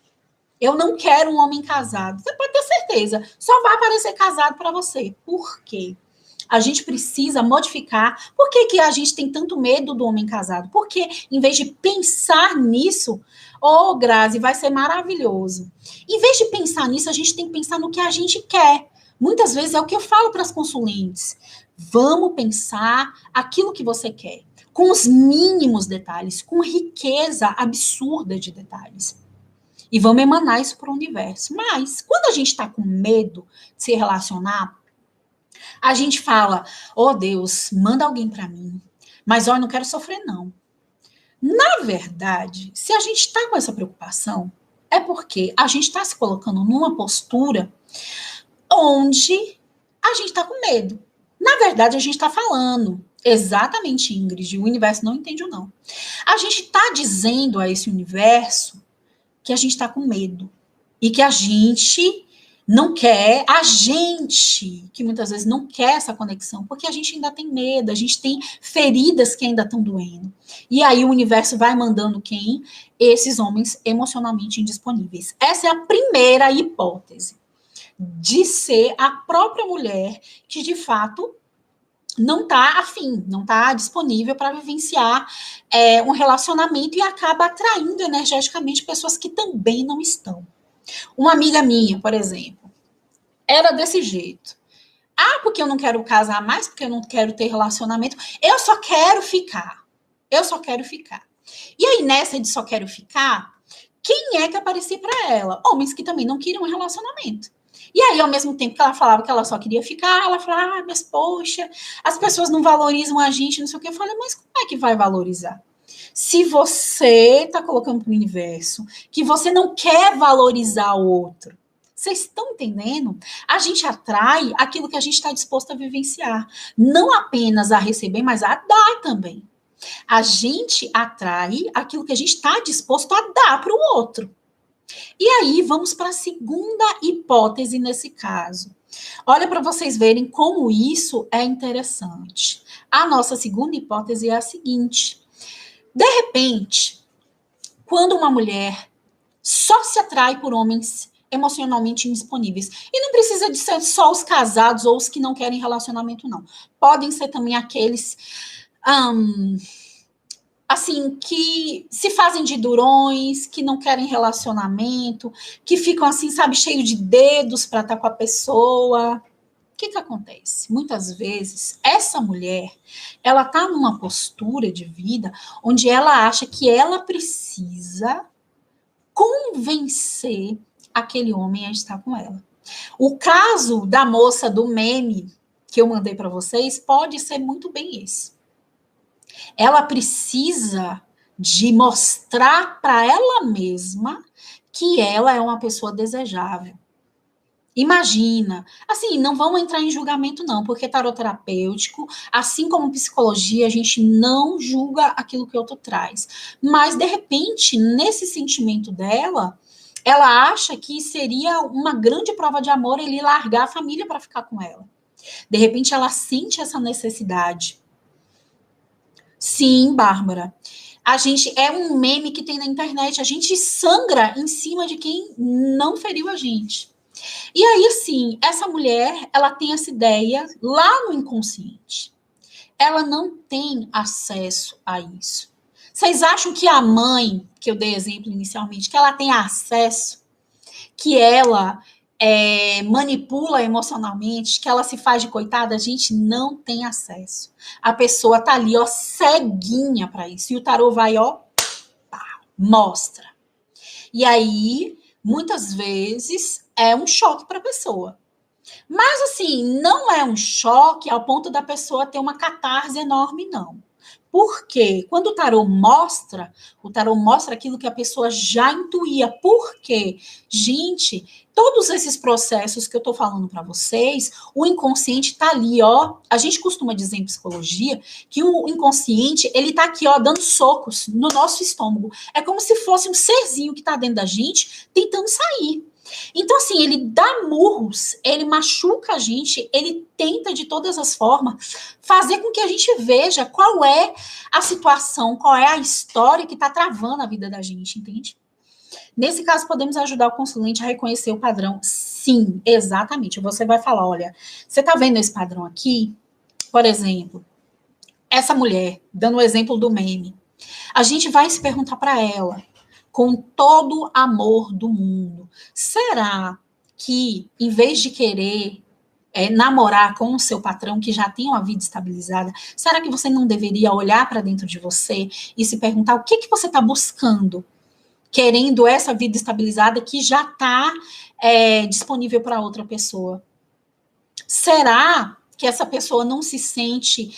Eu não quero um homem casado. Você pode ter certeza. Só vai aparecer casado para você. Por quê? A gente precisa modificar. Por que a gente tem tanto medo do homem casado? Porque, em vez de pensar nisso, Grazi, vai ser maravilhoso. Em vez de pensar nisso, a gente tem que pensar no que a gente quer. Muitas vezes é o que eu falo para as consulentes. Vamos pensar aquilo que você quer. Com os mínimos detalhes, com riqueza absurda de detalhes. E vamos emanar isso para o universo. Mas, quando a gente está com medo de se relacionar, a gente fala, Deus, manda alguém para mim. Mas, eu não quero sofrer, não. Na verdade, se a gente está com essa preocupação, é porque a gente está se colocando numa postura onde a gente está com medo. Na verdade, a gente está falando, exatamente, Ingrid, o universo não entende ou não. A gente está dizendo a esse universo que a gente está com medo e que a gente não quer, que muitas vezes não quer essa conexão, porque a gente ainda tem medo, a gente tem feridas que ainda estão doendo. E aí o universo vai mandando quem? Esses homens emocionalmente indisponíveis. Essa é a primeira hipótese, de ser a própria mulher que de fato não está afim, não está disponível para vivenciar um relacionamento e acaba atraindo energeticamente pessoas que também não estão. Uma amiga minha, por exemplo, era desse jeito. Porque eu não quero casar mais, porque eu não quero ter relacionamento, eu só quero ficar. Eu só quero ficar. E aí, nessa de só quero ficar, quem é que aparecia para ela? Homens que também não queriam um relacionamento. E aí, ao mesmo tempo que ela falava que ela só queria ficar, ela falava, mas poxa, as pessoas não valorizam a gente, não sei o que. Eu falei, mas como é que vai valorizar? Se você está colocando para o universo que você não quer valorizar o outro, vocês estão entendendo? A gente atrai aquilo que a gente está disposto a vivenciar. Não apenas a receber, mas a dar também. A gente atrai aquilo que a gente está disposto a dar para o outro. E aí, vamos para a segunda hipótese nesse caso. Olha para vocês verem como isso é interessante. A nossa segunda hipótese é a seguinte. De repente, quando uma mulher só se atrai por homens emocionalmente indisponíveis, e não precisa de ser só os casados ou os que não querem relacionamento, não. Podem ser também aqueles assim, que se fazem de durões, que não querem relacionamento, que ficam assim, sabe, cheio de dedos para estar com a pessoa. O que acontece? Muitas vezes, essa mulher, ela tá numa postura de vida onde ela acha que ela precisa convencer aquele homem a estar com ela. O caso da moça do meme que eu mandei para vocês pode ser muito bem esse. Ela precisa de mostrar para ela mesma que ela é uma pessoa desejável. Imagina, assim, não vamos entrar em julgamento não, porque tarot terapêutico, assim como psicologia, a gente não julga aquilo que o outro traz. Mas, de repente, nesse sentimento dela, ela acha que seria uma grande prova de amor ele largar a família para ficar com ela. De repente, ela sente essa necessidade. Sim, Bárbara. A gente é um meme que tem na internet, a gente sangra em cima de quem não feriu a gente. E aí, assim, essa mulher, ela tem essa ideia lá no inconsciente. Ela não tem acesso a isso. Vocês acham que a mãe, que eu dei exemplo inicialmente, que ela tem acesso, que ela manipula emocionalmente, que ela se faz de coitada? A gente não tem acesso. A pessoa tá ali, ó, ceguinha para isso. E o tarô vai, ó, pá, mostra. E aí, muitas vezes, é um choque para a pessoa. Mas, assim, não é um choque ao ponto da pessoa ter uma catarse enorme, não. Por quê? Quando o tarô mostra aquilo que a pessoa já intuía. Por quê? Gente, todos esses processos que eu tô falando para vocês, o inconsciente tá ali, ó. A gente costuma dizer em psicologia que o inconsciente, ele tá aqui, ó, dando socos no nosso estômago. É como se fosse um serzinho que tá dentro da gente tentando sair. Então, assim, ele dá murros, ele machuca a gente, ele tenta de todas as formas fazer com que a gente veja qual é a situação, qual é a história que está travando a vida da gente, entende? Nesse caso, podemos ajudar o consulente a reconhecer o padrão. Sim, exatamente. Você vai falar, olha, você está vendo esse padrão aqui? Por exemplo, essa mulher, dando o exemplo do meme, a gente vai se perguntar para ela, com todo amor do mundo, será que, em vez de querer namorar com o seu patrão que já tem uma vida estabilizada, será que você não deveria olhar para dentro de você e se perguntar o que, que você está buscando, querendo essa vida estabilizada que já está disponível para outra pessoa? Será que essa pessoa não se sente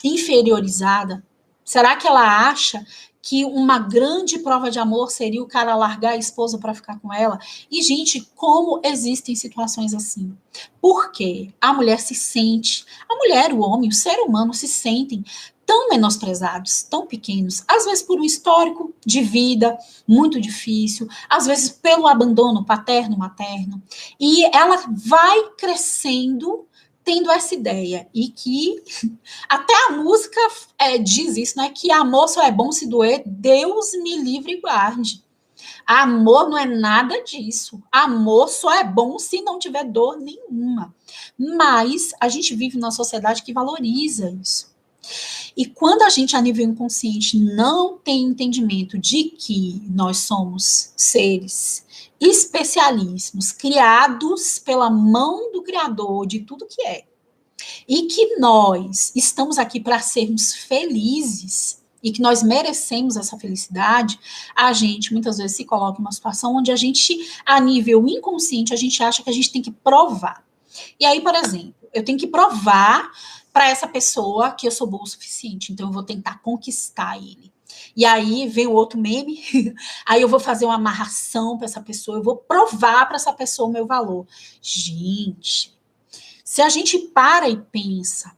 inferiorizada? Será que ela acha que uma grande prova de amor seria o cara largar a esposa para ficar com ela? E, gente, como existem situações assim? Porque a mulher se sente, a mulher, o homem, o ser humano se sentem tão menosprezados, tão pequenos, às vezes por um histórico de vida muito difícil, às vezes pelo abandono paterno, materno, e ela vai crescendo tendo essa ideia, e que até a música diz isso, né? Que amor só é bom se doer, Deus me livre e guarde. Amor não é nada disso. Amor só é bom se não tiver dor nenhuma. Mas a gente vive numa sociedade que valoriza isso. E quando a gente, a nível inconsciente, não tem entendimento de que nós somos seres especialíssimos, criados pela mão do Criador de tudo que é, e que nós estamos aqui para sermos felizes e que nós merecemos essa felicidade, a gente muitas vezes se coloca em uma situação onde a gente, a nível inconsciente, a gente acha que a gente tem que provar. E aí, por exemplo, eu tenho que provar para essa pessoa que eu sou boa o suficiente, então eu vou tentar conquistar ele. E aí vem o outro meme, aí eu vou fazer uma amarração para essa pessoa, eu vou provar para essa pessoa o meu valor. Gente, se a gente para e pensa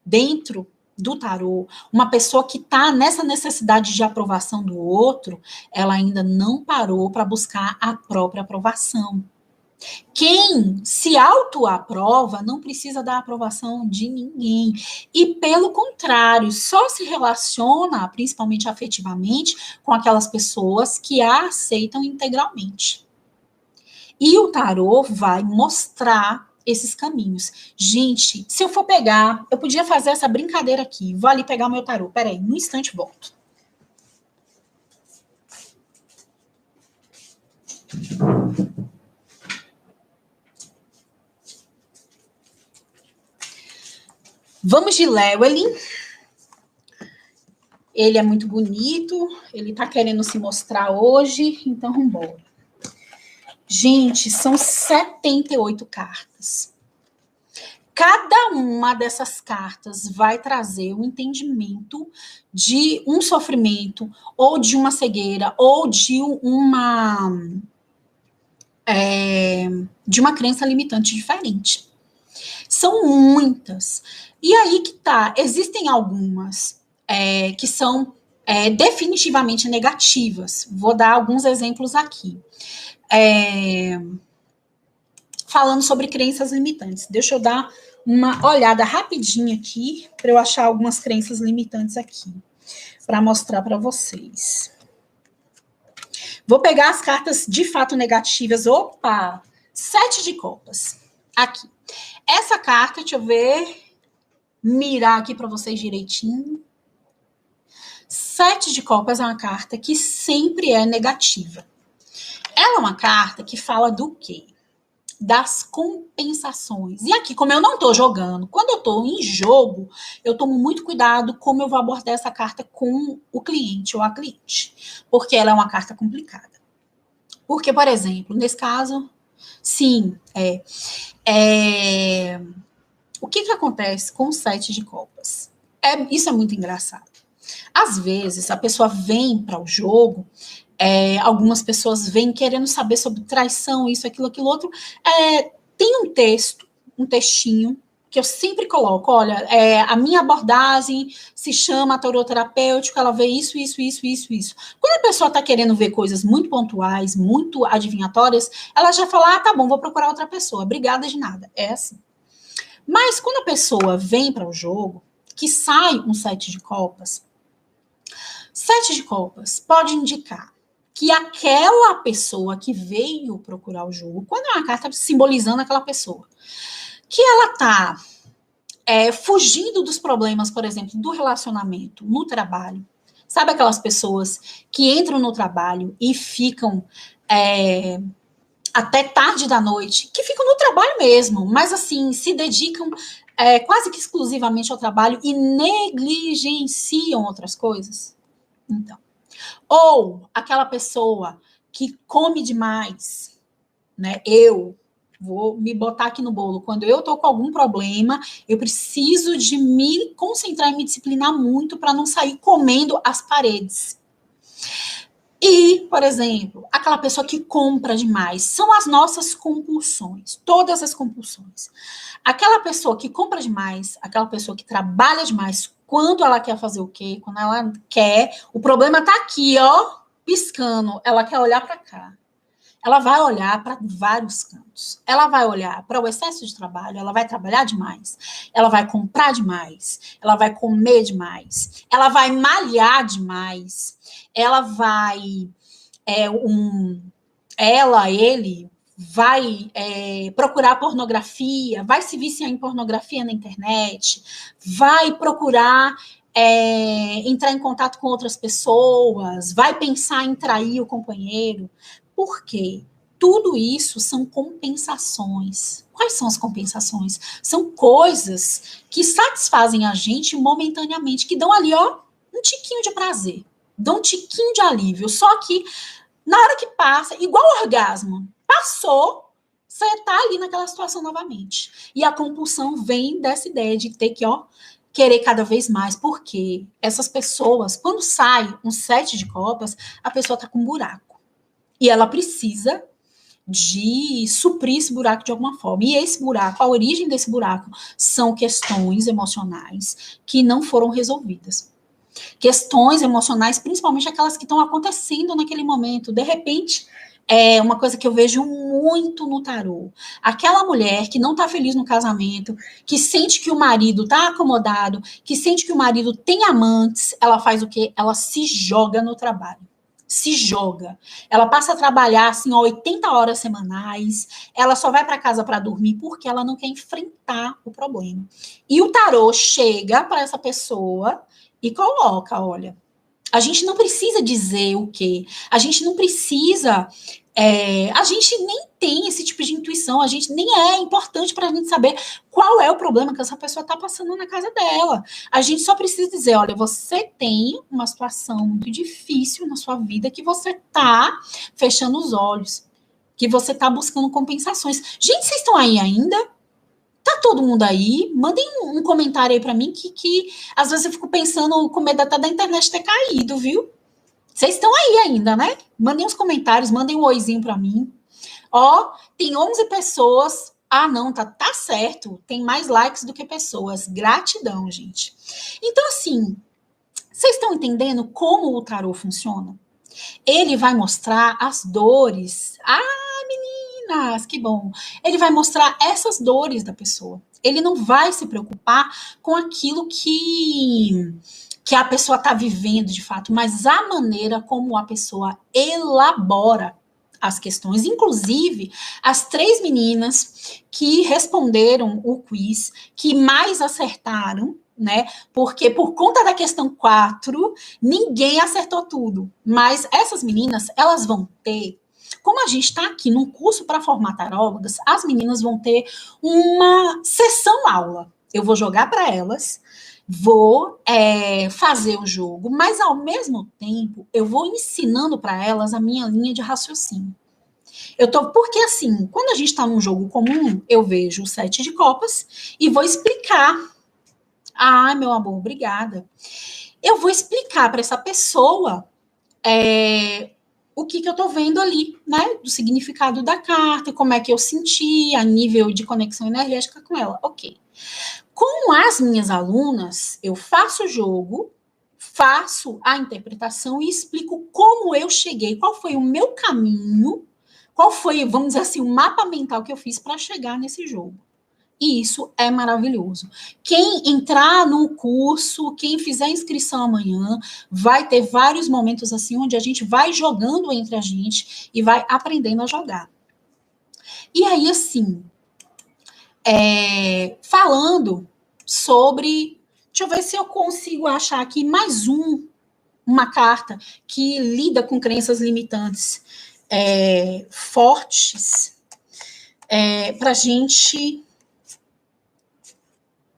dentro do tarô, uma pessoa que está nessa necessidade de aprovação do outro, ela ainda não parou para buscar a própria aprovação. Quem se autoaprova não precisa da aprovação de ninguém. E, pelo contrário, só se relaciona, principalmente afetivamente, com aquelas pessoas que a aceitam integralmente. E o tarô vai mostrar esses caminhos. Gente, se eu for pegar, eu podia fazer essa brincadeira aqui. Vou ali pegar o meu tarô. Peraí, um instante volto. Vamos de Llewellyn. Ele é muito bonito, ele tá querendo se mostrar hoje, então vamos embora. Gente, são 78 cartas. Cada uma dessas cartas vai trazer um entendimento de um sofrimento, ou de uma cegueira, ou de uma crença limitante diferente. São muitas. E aí que tá, existem algumas que são definitivamente negativas. Vou dar alguns exemplos aqui. Falando sobre crenças limitantes. Deixa eu dar uma olhada rapidinha aqui, para eu achar algumas crenças limitantes aqui. para mostrar para vocês. Vou pegar as cartas de fato negativas. Opa! 7 de copas. Aqui. Essa carta, deixa eu ver. Mirar aqui para vocês direitinho. 7 de copas é uma carta que sempre é negativa. Ela é uma carta que fala do quê? Das compensações. E aqui, como eu não tô jogando, quando eu tô em jogo, eu tomo muito cuidado como eu vou abordar essa carta com o cliente ou a cliente. Porque ela é uma carta complicada. Porque, por exemplo, nesse caso, sim, o que acontece com o 7 de copas? Isso é muito engraçado. Às vezes, a pessoa vem para o jogo, algumas pessoas vêm querendo saber sobre traição, isso, aquilo, aquilo outro. Tem um textinho, que eu sempre coloco, olha, a minha abordagem se chama tarô terapêutico, ela vê isso, isso, isso, isso, isso. Quando a pessoa está querendo ver coisas muito pontuais, muito adivinhatórias, ela já fala, tá bom, vou procurar outra pessoa, obrigada de nada. É assim. Mas quando a pessoa vem para o jogo, que sai um 7 de copas, 7 de copas pode indicar que aquela pessoa que veio procurar o jogo, quando é uma carta simbolizando aquela pessoa, que ela tá fugindo dos problemas, por exemplo, do relacionamento no trabalho. Sabe aquelas pessoas que entram no trabalho e ficam até tarde da noite, que ficam no trabalho mesmo, mas assim, se dedicam quase que exclusivamente ao trabalho e negligenciam outras coisas? Então. Ou aquela pessoa que come demais, né? Eu vou me botar aqui no bolo. Quando eu tô com algum problema, eu preciso de me concentrar e me disciplinar muito para não sair comendo as paredes. E, por exemplo, aquela pessoa que compra demais, são as nossas compulsões, todas as compulsões. Aquela pessoa que compra demais, aquela pessoa que trabalha demais, quando ela quer fazer o quê? Quando ela quer, o problema tá aqui, ó, piscando, ela quer olhar para cá. Ela vai olhar para vários cantos. Ela vai olhar para o excesso de trabalho, ela vai trabalhar demais, ela vai comprar demais, ela vai comer demais, ela vai malhar demais, ela vai ele vai procurar pornografia, vai se viciar em pornografia na internet, vai procurar entrar em contato com outras pessoas, vai pensar em trair o companheiro. Por quê? Tudo isso são compensações. Quais são as compensações? São coisas que satisfazem a gente momentaneamente, que dão ali, ó, um tiquinho de prazer, dão um tiquinho de alívio. Só que na hora que passa, igual orgasmo, passou, você tá ali naquela situação novamente. E a compulsão vem dessa ideia de ter que, ó, querer cada vez mais, porque essas pessoas, quando sai um 7 de copas, a pessoa tá com um buraco. E ela precisa de suprir esse buraco de alguma forma. E esse buraco, a origem desse buraco, são questões emocionais que não foram resolvidas. Questões emocionais, principalmente aquelas que estão acontecendo naquele momento. De repente, é uma coisa que eu vejo muito no tarô. Aquela mulher que não está feliz no casamento, que sente que o marido está acomodado, que sente que o marido tem amantes, ela faz o quê? Ela se joga no trabalho. Se joga. Ela passa a trabalhar assim 80 horas semanais, ela só vai para casa para dormir porque ela não quer enfrentar o problema. E o tarô chega para essa pessoa e coloca, olha, a gente não precisa dizer o quê, a gente não precisa, a gente nem tem esse tipo de intuição, a gente nem é importante para a gente saber qual é o problema que essa pessoa está passando na casa dela. A gente só precisa dizer, olha, você tem uma situação muito difícil na sua vida que você está fechando os olhos, que você está buscando compensações. Gente, vocês estão aí ainda? Tá todo mundo aí? Mandem um comentário aí para mim que às vezes eu fico pensando com medo até da internet ter caído, viu? Vocês estão aí ainda, né? Mandem uns comentários, mandem um oizinho para mim. Ó, tem 11 pessoas. Ah, não, tá certo. Tem mais likes do que pessoas. Gratidão, gente. Então, assim, vocês estão entendendo como o tarô funciona? Ele vai mostrar as dores. Ah, meninas, que bom. Ele vai mostrar essas dores da pessoa. Ele não vai se preocupar com aquilo que que a pessoa está vivendo de fato, mas a maneira como a pessoa elabora as questões. Inclusive, as 3 meninas que responderam o quiz, que mais acertaram, né? Porque por conta da questão 4, ninguém acertou tudo. Mas essas meninas, elas vão ter, como a gente está aqui num curso para formar tarólogas, as meninas vão ter uma sessão aula. Eu vou jogar para elas, vou fazer o jogo, mas ao mesmo tempo eu vou ensinando para elas a minha linha de raciocínio. Porque assim, quando a gente está num jogo comum, eu vejo o 7 de copas e vou explicar. Ah, meu amor, obrigada. Eu vou explicar para essa pessoa o que eu estou vendo ali, né? Do significado da carta, como é que eu senti, a nível de conexão energética com ela. Ok. Com as minhas alunas, eu faço o jogo, faço a interpretação e explico como eu cheguei, qual foi o meu caminho, qual foi, vamos dizer assim, o mapa mental que eu fiz para chegar nesse jogo. E isso é maravilhoso. Quem entrar no curso, quem fizer inscrição amanhã, vai ter vários momentos assim, onde a gente vai jogando entre a gente e vai aprendendo a jogar. E aí, assim, falando sobre... Deixa eu ver se eu consigo achar aqui mais uma carta que lida com crenças limitantes fortes para a gente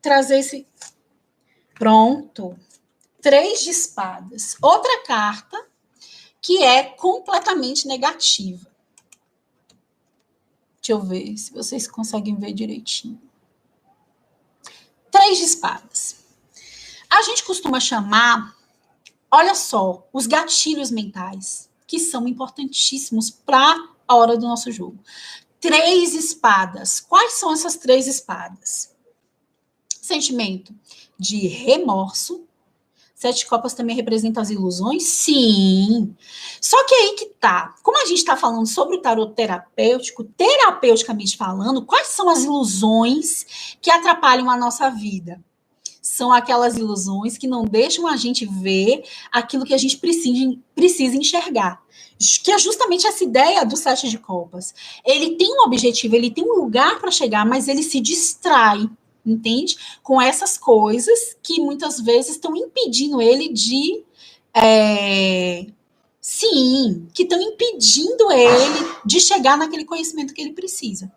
trazer esse... Pronto. 3 de espadas. Outra carta que é completamente negativa. Deixa eu ver se vocês conseguem ver direitinho. 3 de espadas. A gente costuma chamar, olha só, os gatilhos mentais, que são importantíssimos para a hora do nosso jogo. 3 espadas. Quais são essas 3 espadas? Sentimento de remorso. 7 de copas também representa as ilusões? Sim. Só que aí que tá. Como a gente está falando sobre o tarot terapêutico, terapeuticamente falando, quais são as ilusões que atrapalham a nossa vida? São aquelas ilusões que não deixam a gente ver aquilo que a gente precisa enxergar. Que é justamente essa ideia do 7 de copas. Ele tem um objetivo, ele tem um lugar para chegar, mas ele se distrai, entende? Com essas coisas que muitas vezes estão impedindo ele de... sim, que estão impedindo ele de chegar naquele conhecimento que ele precisa.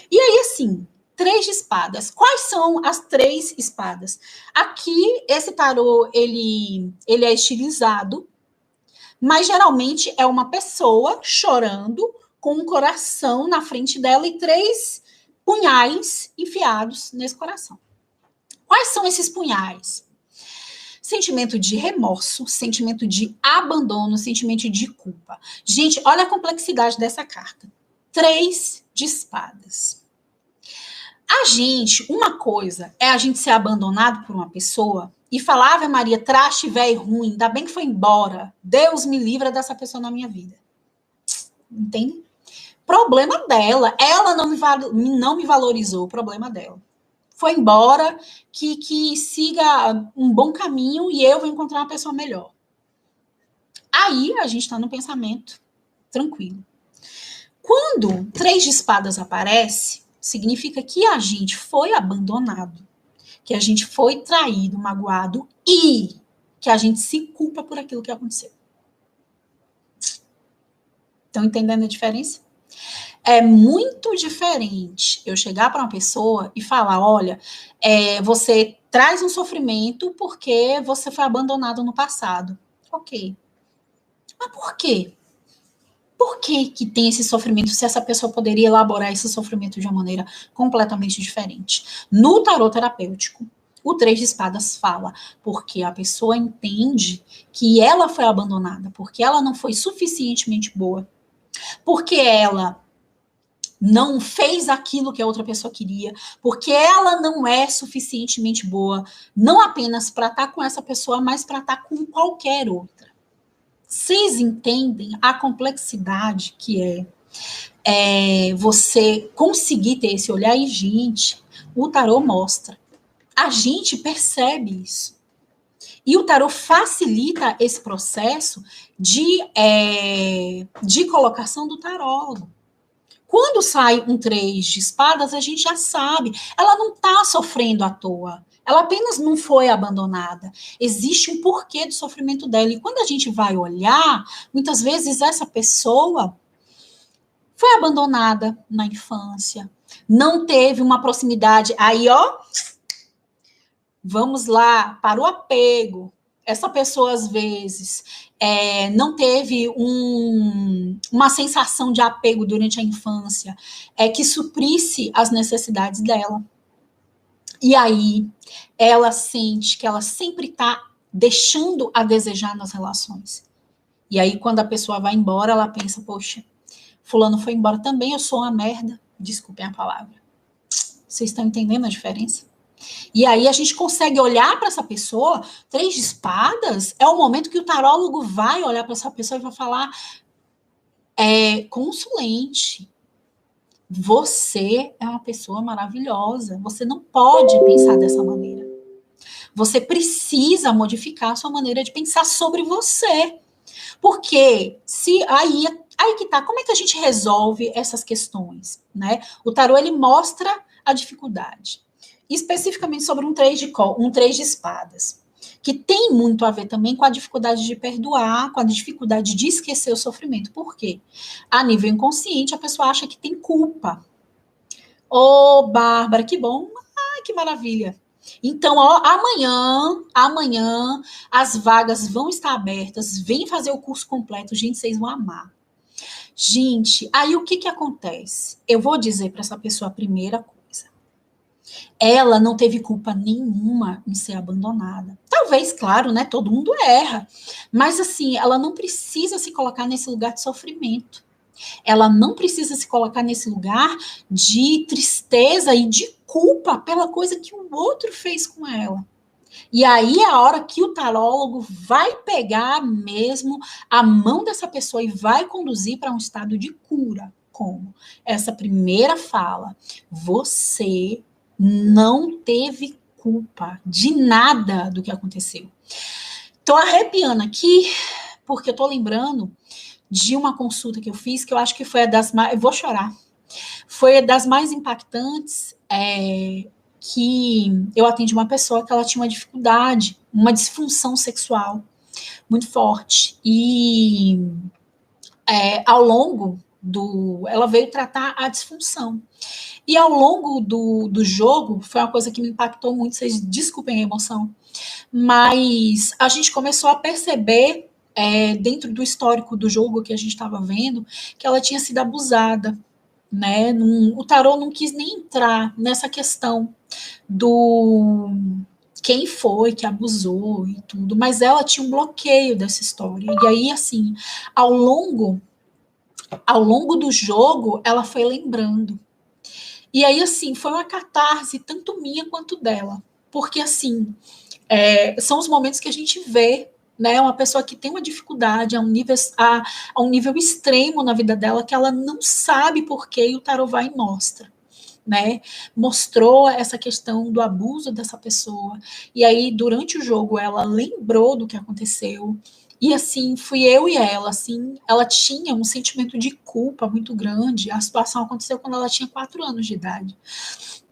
E aí, assim, 3 de espadas. Quais são as 3 espadas? Aqui, esse tarô, ele é estilizado, mas geralmente é uma pessoa chorando com um coração na frente dela e 3 punhais enfiados nesse coração. Quais são esses punhais? Sentimento de remorso, sentimento de abandono, sentimento de culpa. Gente, olha a complexidade dessa carta. 3 de espadas. A gente, uma coisa é a gente ser abandonado por uma pessoa e falar, Ave Maria, traste velho ruim, ainda bem que foi embora. Deus me livra dessa pessoa na minha vida. Entende? Problema dela. Ela não me valorizou, problema dela. Foi embora, que siga um bom caminho e eu vou encontrar uma pessoa melhor. Aí a gente está no pensamento tranquilo. Quando 3 de espadas aparece, significa que a gente foi abandonado, que a gente foi traído, magoado e que a gente se culpa por aquilo que aconteceu. Estão entendendo a diferença? É muito diferente eu chegar para uma pessoa e falar, olha, você traz um sofrimento porque você foi abandonado no passado. Ok. Mas por quê? Por que tem esse sofrimento se essa pessoa poderia elaborar esse sofrimento de uma maneira completamente diferente? No tarot terapêutico, o 3 de espadas fala porque a pessoa entende que ela foi abandonada, porque ela não foi suficientemente boa, porque ela não fez aquilo que a outra pessoa queria, porque ela não é suficientemente boa, não apenas para estar com essa pessoa, mas para estar com qualquer outra. Vocês entendem a complexidade que é você conseguir ter esse olhar? E, gente, o tarô mostra. A gente percebe isso. E o tarô facilita esse processo de colocação do tarólogo. Quando sai um 3 de espadas, a gente já sabe, ela não está sofrendo à toa. Ela apenas não foi abandonada. Existe um porquê do sofrimento dela. E quando a gente vai olhar, muitas vezes essa pessoa foi abandonada na infância, não teve uma proximidade. Aí, ó, vamos lá para o apego. Essa pessoa, às vezes, não teve uma sensação de apego durante a infância que suprisse as necessidades dela. E aí, ela sente que ela sempre está deixando a desejar nas relações. E aí, quando a pessoa vai embora, ela pensa, poxa, fulano foi embora também, eu sou uma merda. Desculpem a palavra. Vocês estão entendendo a diferença? E aí a gente consegue olhar para essa pessoa, 3 de espadas, é o momento que o tarólogo vai olhar para essa pessoa e vai falar, consulente, você é uma pessoa maravilhosa, você não pode pensar dessa maneira. Você precisa modificar a sua maneira de pensar sobre você. Porque se aí que tá, como é que a gente resolve essas questões, né? O tarô ele mostra a dificuldade, especificamente sobre um 3 de espadas, que tem muito a ver também com a dificuldade de perdoar, com a dificuldade de esquecer o sofrimento. Por quê? A nível inconsciente, a pessoa acha que tem culpa. Ô, Bárbara, que bom. Ai, que maravilha. Então, ó, amanhã, as vagas vão estar abertas. Vem fazer o curso completo. Gente, vocês vão amar. Gente, aí o que acontece? Eu vou dizer para essa pessoa a primeira coisa. Ela não teve culpa nenhuma em ser abandonada. Talvez, claro, né? Todo mundo erra. Mas, assim, ela não precisa se colocar nesse lugar de sofrimento. Ela não precisa se colocar nesse lugar de tristeza e de culpa pela coisa que o outro fez com ela. E aí é a hora que o tarólogo vai pegar mesmo a mão dessa pessoa e vai conduzir para um estado de cura. Como? Essa primeira fala. Você não teve culpa de nada do que aconteceu. Tô arrepiando aqui, porque eu tô lembrando de uma consulta que eu fiz, que eu acho que foi a das mais... Eu vou chorar. Foi a das mais impactantes, que eu atendi uma pessoa que ela tinha uma dificuldade, uma disfunção sexual muito forte. E ao longo ela veio tratar a disfunção. E ao longo do jogo, foi uma coisa que me impactou muito, vocês desculpem a emoção, mas a gente começou a perceber dentro do histórico do jogo que a gente estava vendo, que ela tinha sido abusada, né? O tarô não quis nem entrar nessa questão do quem foi que abusou e tudo, mas ela tinha um bloqueio dessa história. E aí, assim, ao longo do jogo, ela foi lembrando. E aí, assim, foi uma catarse tanto minha quanto dela, porque, assim, são os momentos que a gente vê, né, uma pessoa que tem uma dificuldade a um nível extremo na vida dela, que ela não sabe por quê, e o tarô vai e mostra, né, mostrou essa questão do abuso dessa pessoa, e aí durante o jogo ela lembrou do que aconteceu, e assim, fui eu e ela, assim, ela tinha um sentimento de culpa muito grande, a situação aconteceu quando ela tinha 4 anos de idade,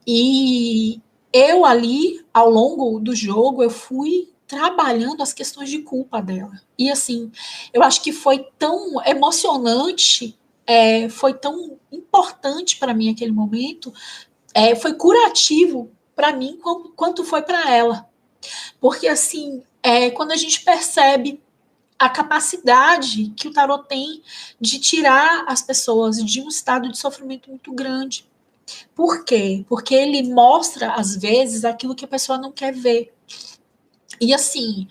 e eu ali, ao longo do jogo, eu fui trabalhando as questões de culpa dela. E assim, eu acho que foi tão emocionante, foi tão importante para mim aquele momento, foi curativo para mim quanto foi para ela. Porque assim, quando a gente percebe a capacidade que o tarô tem de tirar as pessoas de um estado de sofrimento muito grande. Por quê? Porque ele mostra, às vezes, aquilo que a pessoa não quer ver. E assim,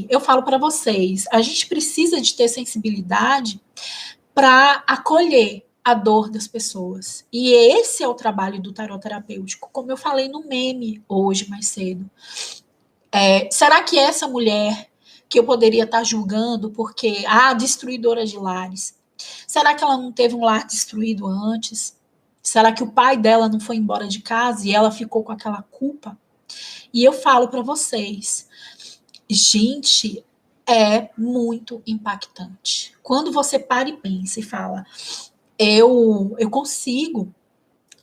eu falo para vocês, a gente precisa de ter sensibilidade para acolher a dor das pessoas. E esse é o trabalho do tarot terapêutico, como eu falei no meme hoje mais cedo. Será que essa mulher que eu poderia estar julgando porque, destruidora de lares, será que ela não teve um lar destruído antes? Será que o pai dela não foi embora de casa e ela ficou com aquela culpa? E eu falo para vocês, Gente, é muito impactante. Quando você para e pensa e fala, eu consigo,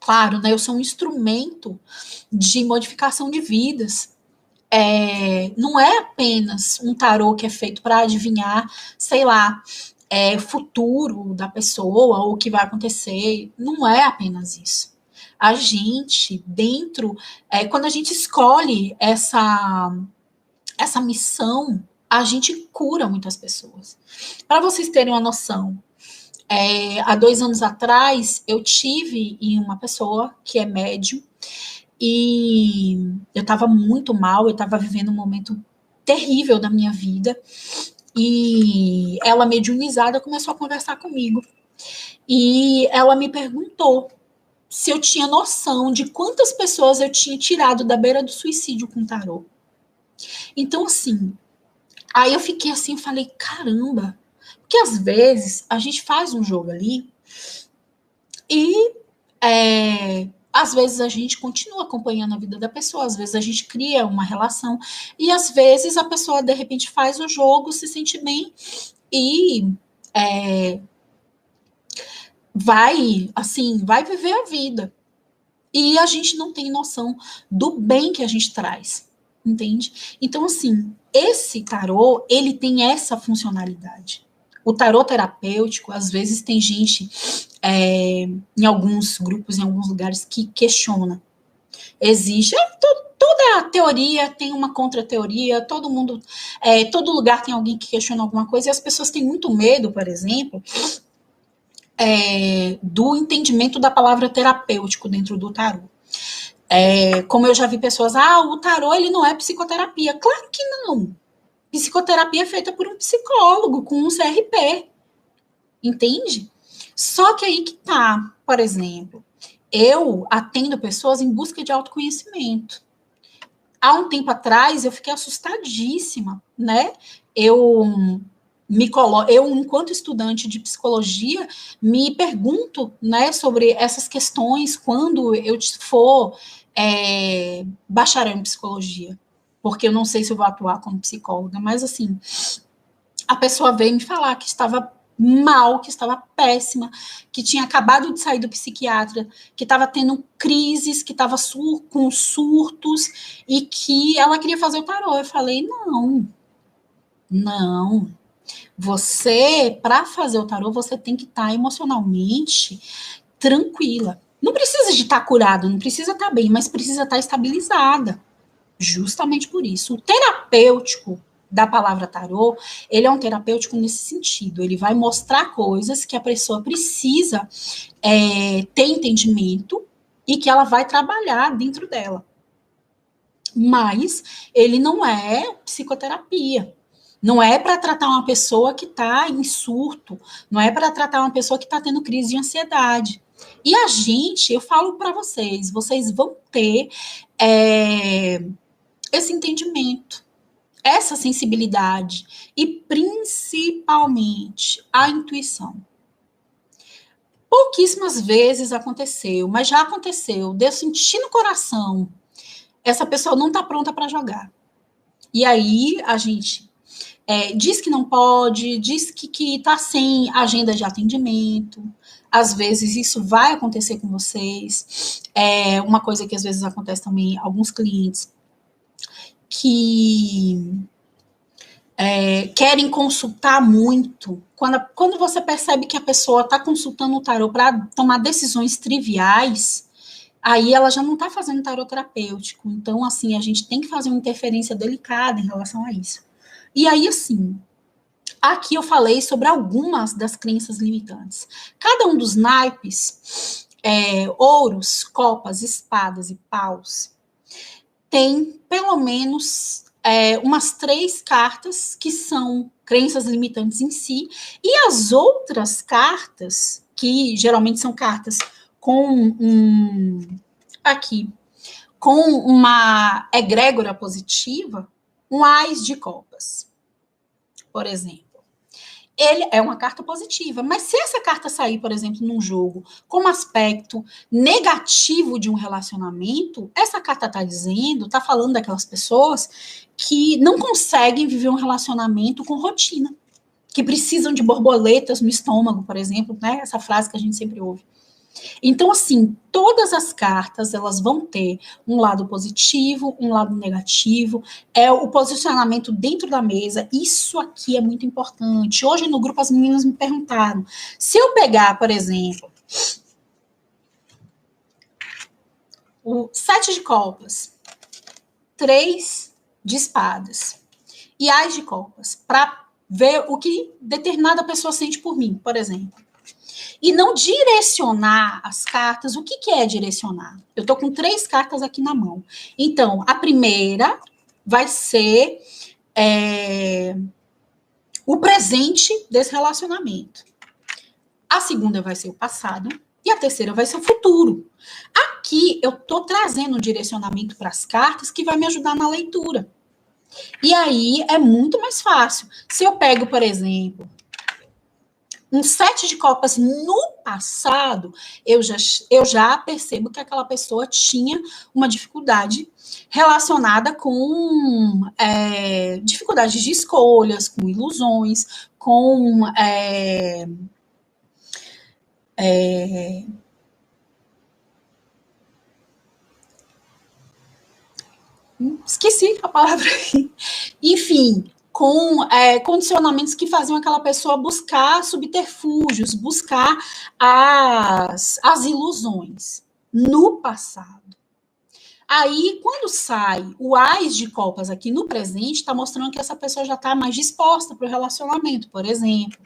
claro, né? Eu sou um instrumento de modificação de vidas. Não é apenas um tarô que é feito para adivinhar, sei lá, o futuro da pessoa ou o que vai acontecer. Não é apenas isso. A gente, quando a gente escolhe essa missão, a gente cura muitas pessoas. Para vocês terem uma noção, há 2 anos atrás, eu tive em uma pessoa que é médium e eu estava muito mal, eu estava vivendo um momento terrível da minha vida e ela, mediunizada, começou a conversar comigo. E ela me perguntou se eu tinha noção de quantas pessoas eu tinha tirado da beira do suicídio com tarô. Então, assim, aí eu fiquei assim, falei, caramba, porque às vezes a gente faz um jogo ali e às vezes a gente continua acompanhando a vida da pessoa, às vezes a gente cria uma relação e às vezes a pessoa de repente faz o jogo, se sente bem e vai viver a vida. E a gente não tem noção do bem que a gente traz, entende? Então, assim, esse tarô, ele tem essa funcionalidade. O tarô terapêutico, às vezes tem gente em alguns grupos, em alguns lugares, que questiona. Existe, toda teoria tem uma contra-teoria, todo lugar tem alguém que questiona alguma coisa, e as pessoas têm muito medo, por exemplo, do entendimento da palavra terapêutico dentro do tarô. Como eu já vi pessoas, o tarô ele não é psicoterapia. Claro que não. Psicoterapia é feita por um psicólogo com um CRP, entende? Só que aí que tá, por exemplo, eu atendo pessoas em busca de autoconhecimento. Há um tempo atrás eu fiquei assustadíssima, né? Eu, enquanto estudante de psicologia, me pergunto, né, sobre essas questões quando eu for bacharel em psicologia, porque eu não sei se eu vou atuar como psicóloga, mas assim, a pessoa veio me falar que estava mal, que estava péssima, que tinha acabado de sair do psiquiatra, que estava tendo crises, que estava com surtos e que ela queria fazer o tarô. Eu falei, não. Você, para fazer o tarô, você tem que estar emocionalmente tranquila. Não precisa de estar curada, não precisa estar bem, mas precisa estar estabilizada. Justamente por isso. O terapêutico da palavra tarô, ele é um terapêutico nesse sentido. Ele vai mostrar coisas que a pessoa precisa ter entendimento e que ela vai trabalhar dentro dela. Mas ele não é psicoterapia. Não é para tratar uma pessoa que está em surto, não é para tratar uma pessoa que está tendo crise de ansiedade. E a gente, eu falo para vocês vão ter esse entendimento, essa sensibilidade e principalmente a intuição. Pouquíssimas vezes aconteceu, mas já aconteceu, de eu sentir no coração, essa pessoa não está pronta para jogar. E aí a gente diz que não pode, diz que está sem agenda de atendimento. Às vezes isso vai acontecer com vocês. Uma coisa que às vezes acontece também, alguns clientes que querem consultar muito. Quando você percebe que a pessoa está consultando o tarô para tomar decisões triviais, aí ela já não está fazendo tarô terapêutico. Então, assim, a gente tem que fazer uma interferência delicada em relação a isso. E aí, assim, aqui eu falei sobre algumas das crenças limitantes. Cada um dos naipes, ouros, copas, espadas e paus, tem pelo menos umas 3 cartas que são crenças limitantes em si, e as outras cartas, que geralmente são cartas com com uma egrégora positiva, um ás de copas, por exemplo. ele é uma carta positiva. Mas se essa carta sair, por exemplo, num jogo como aspecto negativo de um relacionamento, essa carta está dizendo, está falando daquelas pessoas que não conseguem viver um relacionamento com rotina, que precisam de borboletas no estômago, por exemplo, né? Essa frase que a gente sempre ouve. Então, assim, todas as cartas, elas vão ter um lado positivo, um lado negativo, é o posicionamento dentro da mesa, isso aqui é muito importante. Hoje no grupo as meninas me perguntaram, se eu pegar, por exemplo, o 7 de copas, 3 de espadas e as de copas, para ver o que determinada pessoa sente por mim, por exemplo. E não direcionar as cartas. O que, que é direcionar? Eu estou com 3 cartas aqui na mão. Então, a primeira vai ser o presente desse relacionamento. A segunda vai ser o passado. E a terceira vai ser o futuro. Aqui eu estou trazendo um direcionamento para as cartas que vai me ajudar na leitura. E aí é muito mais fácil. Se eu pego, por exemplo, um 7 de copas no passado, eu já percebo que aquela pessoa tinha uma dificuldade relacionada com dificuldades de escolhas, com ilusões, com esqueci a palavra aí. Enfim, com condicionamentos que faziam aquela pessoa buscar subterfúgios, buscar as ilusões no passado. Aí, quando sai o Ás de Copas aqui no presente, está mostrando que essa pessoa já está mais disposta para o relacionamento, por exemplo,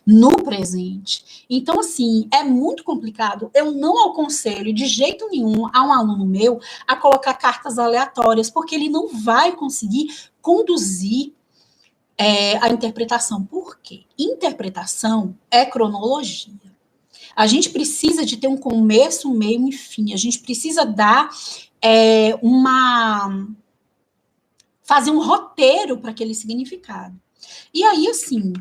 no presente. Então, assim, é muito complicado. Eu não aconselho de jeito nenhum a um aluno meu a colocar cartas aleatórias, porque ele não vai conseguir conduzir a interpretação. Por quê? Interpretação é cronologia. A gente precisa de ter um começo, meio e fim. A gente precisa dar fazer um roteiro para aquele significado. E aí, assim,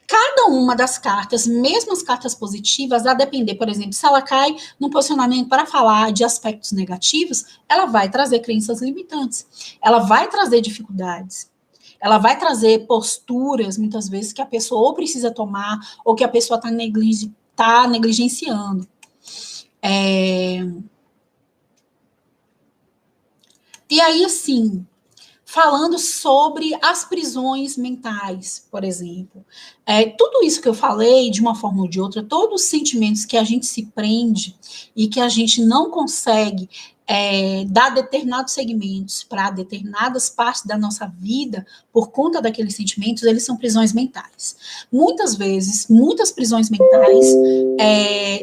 cada uma das cartas, mesmo as cartas positivas, a depender, por exemplo, se ela cai num posicionamento para falar de aspectos negativos, ela vai trazer crenças limitantes, ela vai trazer dificuldades, ela vai trazer posturas, muitas vezes, que a pessoa ou precisa tomar, ou que a pessoa está negligenciando. E aí, assim, falando sobre as prisões mentais, por exemplo. Tudo isso que eu falei, de uma forma ou de outra, todos os sentimentos que a gente se prende e que a gente não consegue dar determinados segmentos para determinadas partes da nossa vida, por conta daqueles sentimentos, eles são prisões mentais. Muitas vezes, muitas prisões mentais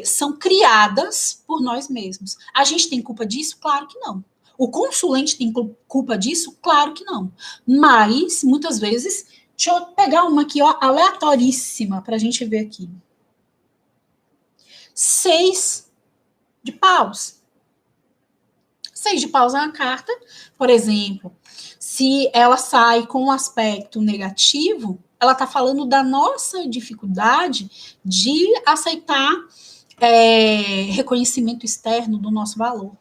são criadas por nós mesmos. A gente tem culpa disso? Claro que não. O consulente tem culpa disso? Claro que não. Mas, muitas vezes, deixa eu pegar uma aqui, ó, aleatoríssima, para a gente ver aqui. 6 de paus. 6 de paus é uma carta, por exemplo, se ela sai com um aspecto negativo, ela está falando da nossa dificuldade de aceitar reconhecimento externo do nosso valor.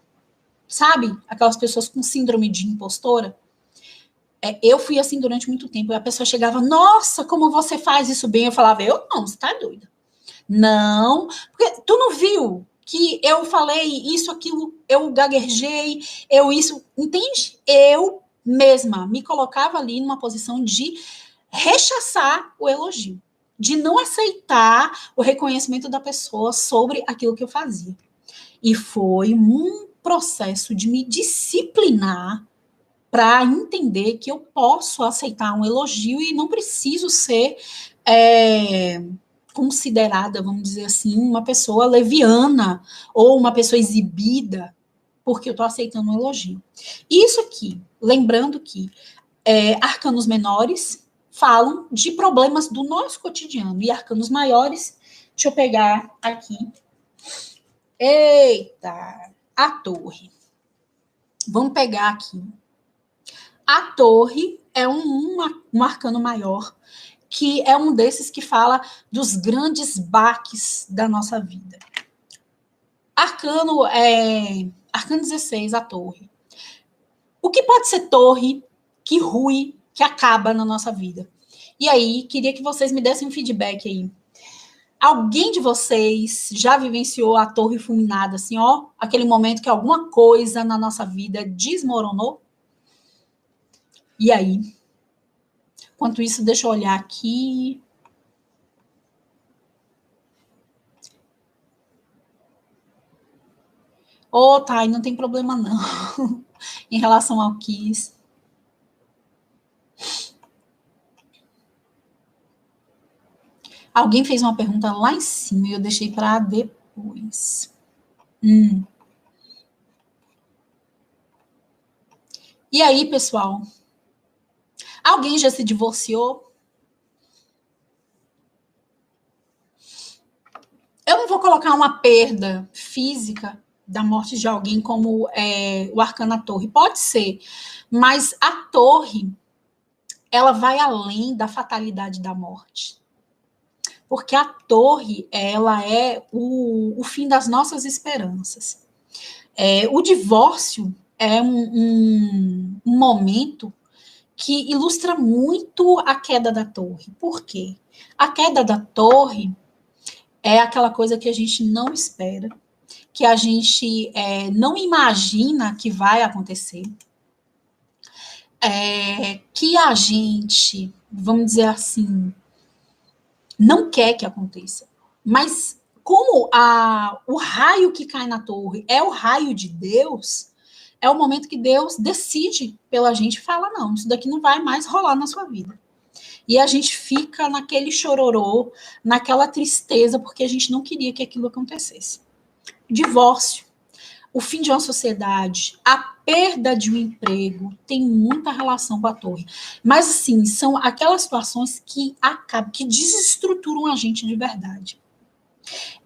Sabe? Aquelas pessoas com síndrome de impostora. Eu fui assim durante muito tempo. E a pessoa chegava, nossa, como você faz isso bem? Eu falava, eu não, você tá doida. Não, porque tu não viu que eu falei isso, aquilo, eu gaguejei, eu isso, entende? Eu mesma me colocava ali numa posição de rechaçar o elogio, de não aceitar o reconhecimento da pessoa sobre aquilo que eu fazia. E foi um processo de me disciplinar para entender que eu posso aceitar um elogio e não preciso ser considerada, vamos dizer assim, uma pessoa leviana ou uma pessoa exibida porque eu estou aceitando um elogio. Isso aqui, lembrando que arcanos menores falam de problemas do nosso cotidiano e arcanos maiores, deixa eu pegar aqui. Eita, a torre. Vamos pegar aqui. A torre é um arcano maior, que é um desses que fala dos grandes baques da nossa vida. Arcano 16, a torre. O que pode ser torre que rui, que acaba na nossa vida? E aí, queria que vocês me dessem um feedback aí. Alguém de vocês já vivenciou a torre fulminada, assim, ó, aquele momento que alguma coisa na nossa vida desmoronou? E aí? Enquanto isso, deixa eu olhar aqui. Ô, Thay, não tem problema não. Em relação ao Kiss. Alguém fez uma pergunta lá em cima e eu deixei para depois. E aí, pessoal? Alguém já se divorciou? Eu não vou colocar uma perda física da morte de alguém como o arcano da torre. Pode ser, mas a torre, ela vai além da fatalidade da morte. Porque a torre, ela é o fim das nossas esperanças. O divórcio é um momento que ilustra muito a queda da torre. Por quê? A queda da torre é aquela coisa que a gente não espera, que a gente não imagina que vai acontecer, que a gente, vamos dizer assim, não quer que aconteça. Mas como o raio que cai na torre é o raio de Deus, é o momento que Deus decide pela gente e fala, não, isso daqui não vai mais rolar na sua vida. E a gente fica naquele chororô, naquela tristeza, porque a gente não queria que aquilo acontecesse. Divórcio, o fim de uma sociedade, a perda de um emprego, tem muita relação com a torre. Mas, assim, são aquelas situações que acabam, que desestruturam a gente de verdade.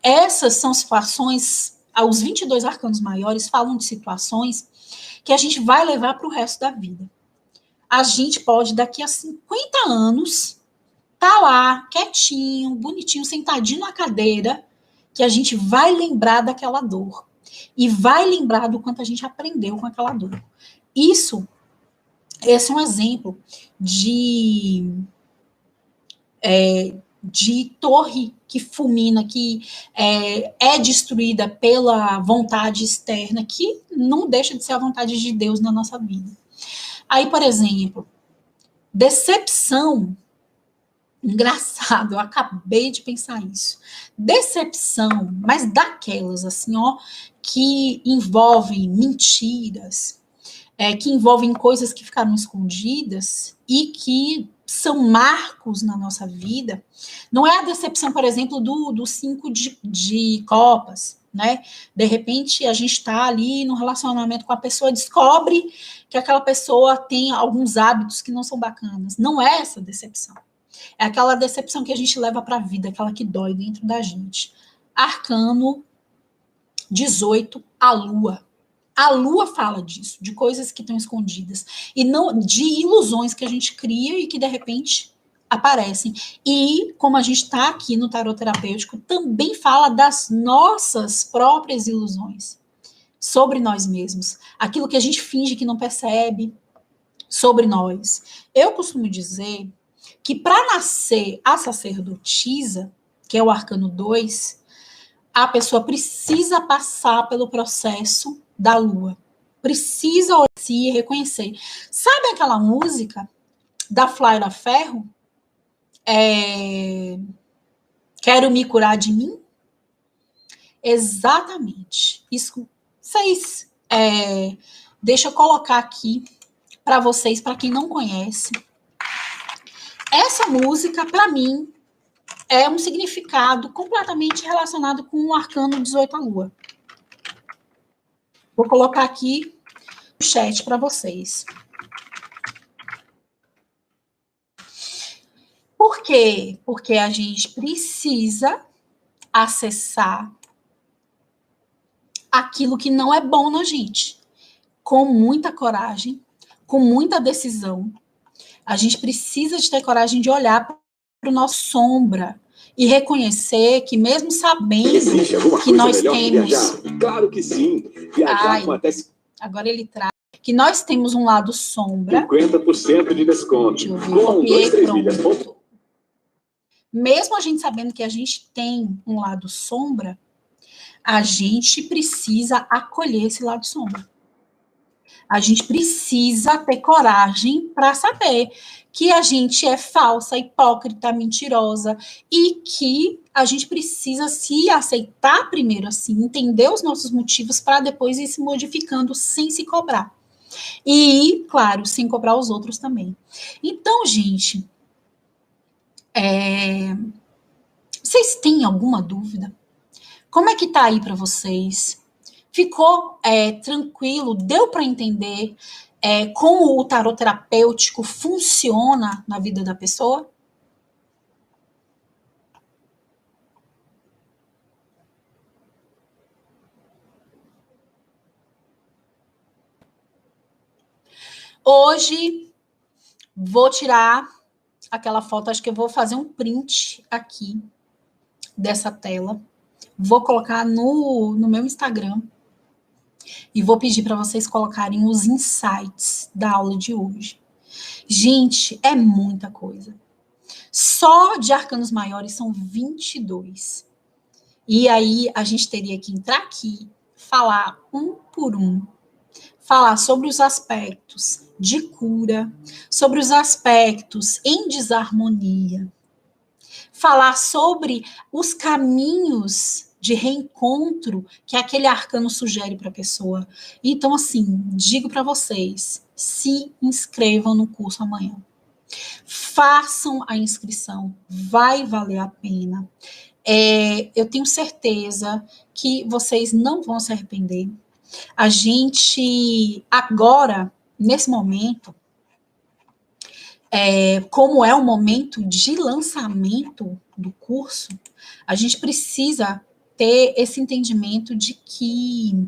Essas são situações, os 22 arcanos maiores falam de situações que a gente vai levar para o resto da vida. A gente pode, daqui a 50 anos, tá lá, quietinho, bonitinho, sentadinho na cadeira, que a gente vai lembrar daquela dor. E vai lembrar do quanto a gente aprendeu com aquela dor. Esse é um exemplo de torre que fulmina, que é destruída pela vontade externa, que não deixa de ser a vontade de Deus na nossa vida. Aí, por exemplo, decepção. Engraçado, eu acabei de pensar isso. Decepção, mas daquelas, assim, ó, que envolvem mentiras, que envolvem coisas que ficaram escondidas e que são marcos na nossa vida. Não é a decepção, por exemplo, do 5 de copas, né? De repente, a gente está ali no relacionamento com a pessoa, descobre que aquela pessoa tem alguns hábitos que não são bacanas. Não é essa decepção. É aquela decepção que a gente leva para a vida, aquela que dói dentro da gente. Arcano 18, a lua. A lua fala disso, de coisas que estão escondidas. E não de ilusões que a gente cria e que, de repente, aparecem. E, como a gente está aqui no tarot terapêutico, também fala das nossas próprias ilusões sobre nós mesmos. Aquilo que a gente finge que não percebe sobre nós. Eu costumo dizer que para nascer a sacerdotisa, que é o arcano 2, a pessoa precisa passar pelo processo da lua. Precisa olhar se reconhecer. Sabe aquela música da Flaira Ferro? Quero me curar de mim? Exatamente. Isso. Vocês, deixa eu colocar aqui para vocês, para quem não conhece. Essa música, para mim, é um significado completamente relacionado com o arcano 18 a lua. Vou colocar aqui no chat para vocês. Por quê? Porque a gente precisa acessar aquilo que não é bom na gente, com muita coragem, com muita decisão, A gente precisa de ter coragem de olhar para o nosso sombra e reconhecer que mesmo sabendo que nós temos... Claro que sim. Viajar com até... Agora ele traz que nós temos um lado sombra. 50% de desconto. Deixa eu ver, copiei, pronto. Mesmo a gente sabendo que a gente tem um lado sombra, a gente precisa acolher esse lado sombra. A gente precisa ter coragem para saber que a gente é falsa, hipócrita, mentirosa e que a gente precisa se aceitar primeiro assim, entender os nossos motivos para depois ir se modificando sem se cobrar. E, claro, sem cobrar os outros também. Então, gente, vocês têm alguma dúvida? Como é que tá aí para vocês? Ficou tranquilo? Deu para entender como o tarot terapêutico funciona na vida da pessoa? Hoje vou tirar aquela foto, acho que eu vou fazer um print aqui dessa tela. Vou colocar no meu Instagram e vou pedir para vocês colocarem os insights da aula de hoje. Gente, é muita coisa. Só de arcanos maiores são 22. E aí a gente teria que entrar aqui, falar um por um, falar sobre os aspectos de cura, sobre os aspectos em desarmonia, falar sobre os caminhos de reencontro que aquele arcano sugere para a pessoa. Então, assim, digo para vocês, se inscrevam no curso amanhã. Façam a inscrição, vai valer a pena. Eu tenho certeza que vocês não vão se arrepender. A gente, agora, nesse momento, como é o momento de lançamento do curso, a gente precisa ter esse entendimento de que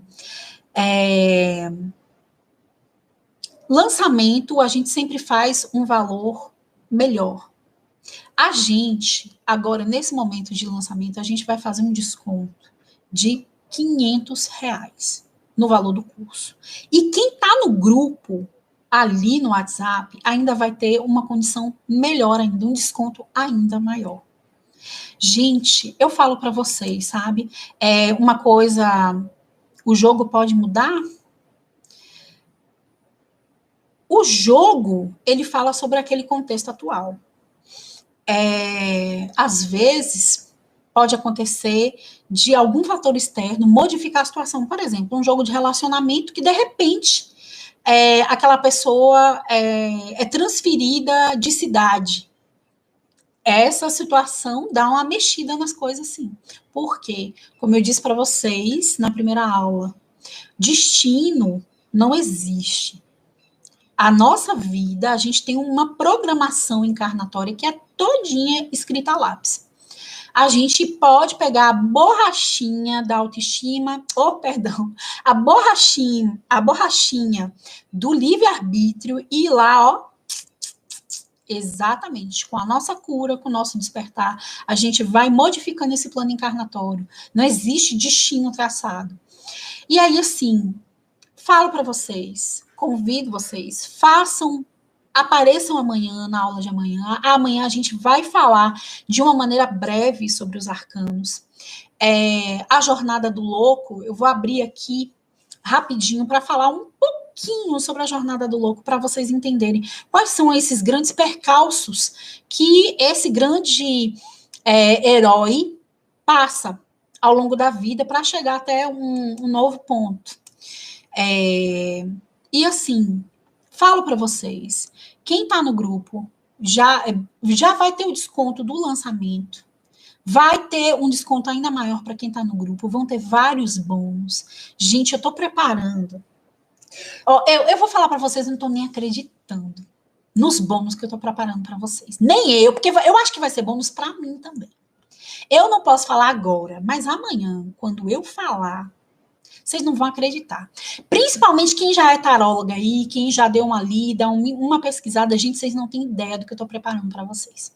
lançamento a gente sempre faz um valor melhor. A gente, agora, nesse momento de lançamento, a gente vai fazer um desconto de R$500 no valor do curso. E quem está no grupo, ali no WhatsApp, ainda vai ter uma condição melhor ainda, um desconto ainda maior. Gente, eu falo para vocês, sabe? Uma coisa, o jogo pode mudar? O jogo, ele fala sobre aquele contexto atual. Às vezes, pode acontecer de algum fator externo modificar a situação. Por exemplo, um jogo de relacionamento que, de repente, aquela pessoa é transferida de cidade. Essa situação dá uma mexida nas coisas, sim. Por quê? Como eu disse para vocês na primeira aula, destino não existe. A nossa vida, a gente tem uma programação encarnatória que é todinha escrita a lápis. A gente pode pegar a borrachinha da autoestima, a borrachinha do livre-arbítrio e ir lá, ó, exatamente, com a nossa cura, com o nosso despertar, a gente vai modificando esse plano encarnatório. Não existe destino traçado. E aí, assim, falo para vocês, convido vocês, apareçam amanhã, na aula de amanhã. Amanhã a gente vai falar de uma maneira breve sobre os arcanos. A jornada do louco, eu vou abrir aqui rapidinho para falar um pouquinho sobre a jornada do louco, para vocês entenderem quais são esses grandes percalços que esse grande herói passa ao longo da vida para chegar até um novo ponto. E assim, falo para vocês, quem está no grupo já vai ter o desconto do lançamento, vai ter um desconto ainda maior para quem está no grupo, vão ter vários bônus. Gente, eu estou preparando. Eu vou falar para vocês, não estou nem acreditando nos bônus que eu estou preparando para vocês. Nem eu, porque eu acho que vai ser bônus para mim também. Eu não posso falar agora, mas amanhã, quando eu falar, vocês não vão acreditar. Principalmente quem já é taróloga aí, quem já deu uma lida, uma pesquisada, gente, vocês não têm ideia do que eu estou preparando para vocês.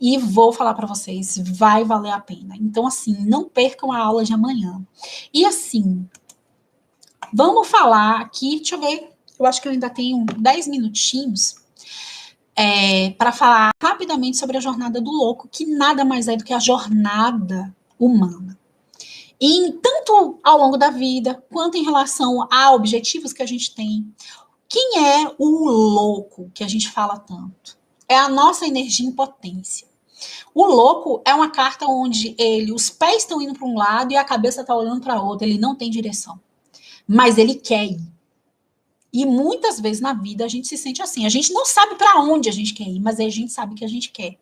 E vou falar para vocês, vai valer a pena. Então, assim, não percam a aula de amanhã. E assim, vamos falar aqui, deixa eu ver, eu acho que eu ainda tenho 10 minutinhos para falar rapidamente sobre a jornada do louco, que nada mais é do que a jornada humana. E tanto ao longo da vida, quanto em relação a objetivos que a gente tem. Quem é o louco que a gente fala tanto? É a nossa energia em potência. O louco é uma carta onde os pés estão indo para um lado e a cabeça está olhando para outro. Ele não tem direção, mas ele quer ir. E muitas vezes na vida a gente se sente assim. A gente não sabe para onde a gente quer ir, mas a gente sabe que a gente quer.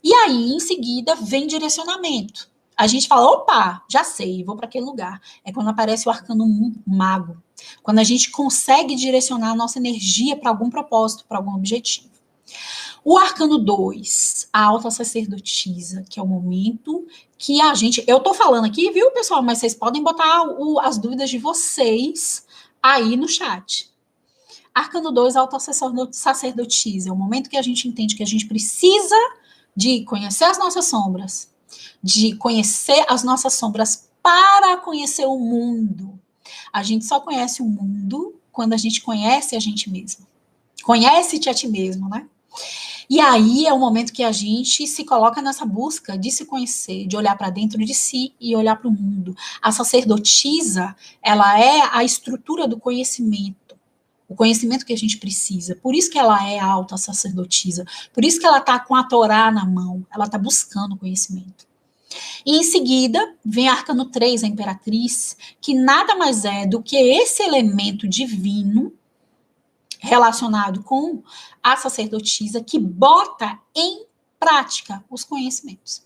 E aí, em seguida, vem direcionamento. A gente fala, opa, já sei, vou para aquele lugar. É quando aparece o arcano mago. Quando a gente consegue direcionar a nossa energia para algum propósito, para algum objetivo. O arcano 2, a alta sacerdotisa, que é o momento que a gente... Eu tô falando aqui, viu, pessoal? Mas vocês podem botar as dúvidas de vocês aí no chat. Arcano 2, a alta sacerdotisa, é o momento que a gente entende que a gente precisa de conhecer as nossas sombras, de conhecer as nossas sombras para conhecer o mundo. A gente só conhece o mundo quando a gente conhece a gente mesmo. Conhece-te a ti mesmo, né? E aí é o momento que a gente se coloca nessa busca de se conhecer, de olhar para dentro de si e olhar para o mundo. A sacerdotisa, ela é a estrutura do conhecimento. O conhecimento que a gente precisa. Por isso que ela é a alta sacerdotisa. Por isso que ela está com a Torá na mão. Ela está buscando conhecimento. E em seguida, vem a arcano 3, a imperatriz, que nada mais é do que esse elemento divino relacionado com a sacerdotisa que bota em prática os conhecimentos.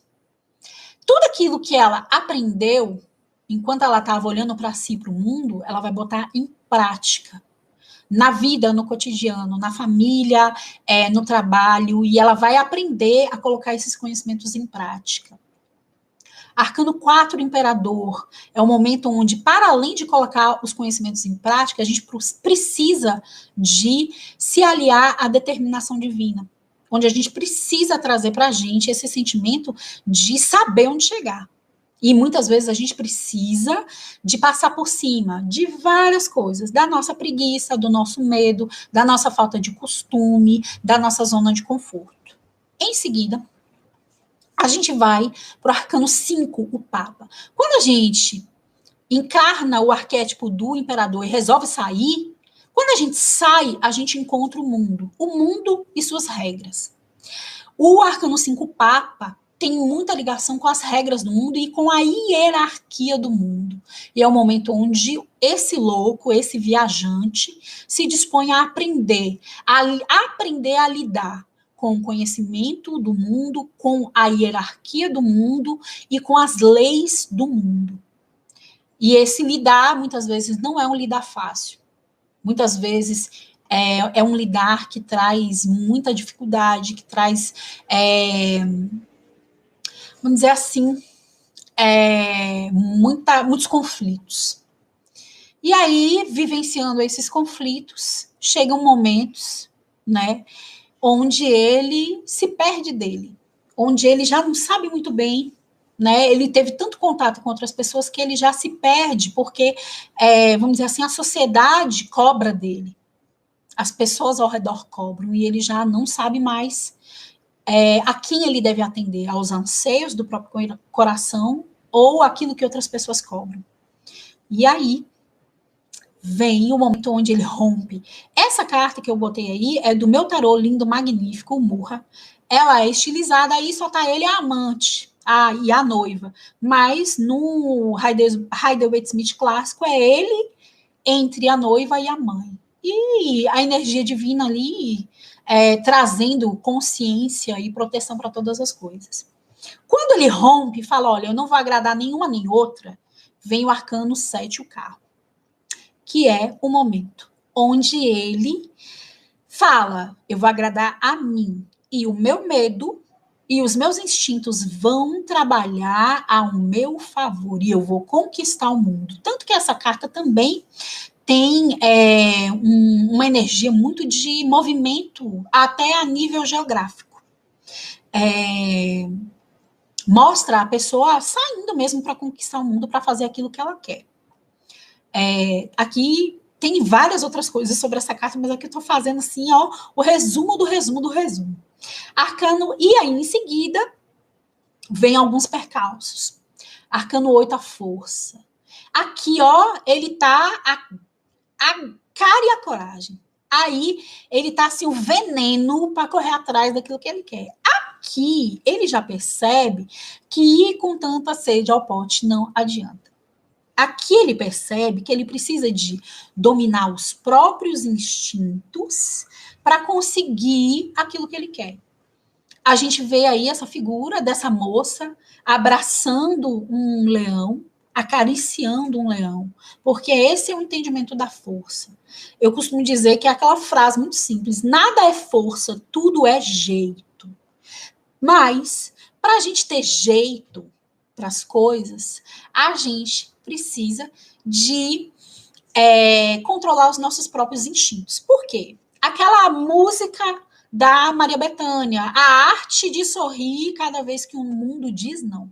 Tudo aquilo que ela aprendeu, enquanto ela estava olhando para si, para o mundo, ela vai botar em prática. Na vida, no cotidiano, na família, no trabalho, e ela vai aprender a colocar esses conhecimentos em prática. Arcano 4, Imperador, é o momento onde, para além de colocar os conhecimentos em prática, a gente precisa de se aliar à determinação divina, onde a gente precisa trazer para a gente esse sentimento de saber onde chegar. E muitas vezes a gente precisa de passar por cima de várias coisas, da nossa preguiça, do nosso medo, da nossa falta de costume, da nossa zona de conforto. Em seguida, a gente vai para o arcano 5, o Papa. Quando a gente encarna o arquétipo do imperador e resolve sair, quando a gente sai, a gente encontra o mundo e suas regras. O arcano 5, Papa, tem muita ligação com as regras do mundo e com a hierarquia do mundo. E é o momento onde esse louco, esse viajante, se dispõe a aprender a lidar com o conhecimento do mundo, com a hierarquia do mundo e com as leis do mundo. E esse lidar, muitas vezes, não é um lidar fácil. Muitas vezes é um lidar que traz muita dificuldade, que traz, vamos dizer assim, muitos conflitos. E aí, vivenciando esses conflitos, chegam momentos, né, onde ele se perde dele, onde ele já não sabe muito bem, né? Ele teve tanto contato com outras pessoas que ele já se perde, porque, vamos dizer assim, a sociedade cobra dele. As pessoas ao redor cobram, e ele já não sabe mais a quem ele deve atender, aos anseios do próprio coração ou aquilo que outras pessoas cobram. E aí, vem o momento onde ele rompe. Essa carta que eu botei aí é do meu tarô lindo, magnífico, o Murra. Ela é estilizada, aí só tá ele a amante e a noiva. Mas no Rider-Waite-Smith clássico é ele entre a noiva e a mãe. E a energia divina ali trazendo consciência e proteção para todas as coisas. Quando ele rompe e fala, olha, eu não vou agradar nenhuma nem outra, vem o arcano 7, o carro, que é o momento onde ele fala, eu vou agradar a mim e o meu medo e os meus instintos vão trabalhar ao meu favor e eu vou conquistar o mundo. Tanto que essa carta também tem uma energia muito de movimento até a nível geográfico. Mostra a pessoa saindo mesmo para conquistar o mundo, para fazer aquilo que ela quer. Aqui tem várias outras coisas sobre essa carta, mas aqui eu estou fazendo assim, ó, o resumo do resumo do resumo. Arcano, e aí em seguida vem alguns percalços. Arcano 8, a força. Aqui, ó, ele tá a cara e a coragem. Aí ele tá assim, o veneno para correr atrás daquilo que ele quer. Aqui ele já percebe que ir com tanta sede ao pote não adianta. Aqui ele percebe que ele precisa de dominar os próprios instintos para conseguir aquilo que ele quer. A gente vê aí essa figura dessa moça abraçando um leão, acariciando um leão, porque esse é o entendimento da força. Eu costumo dizer que é aquela frase muito simples: nada é força, tudo é jeito. Mas, para a gente ter jeito para as coisas, a gente precisa de controlar os nossos próprios instintos. Por quê? Aquela música da Maria Bethânia, a arte de sorrir cada vez que o mundo diz não.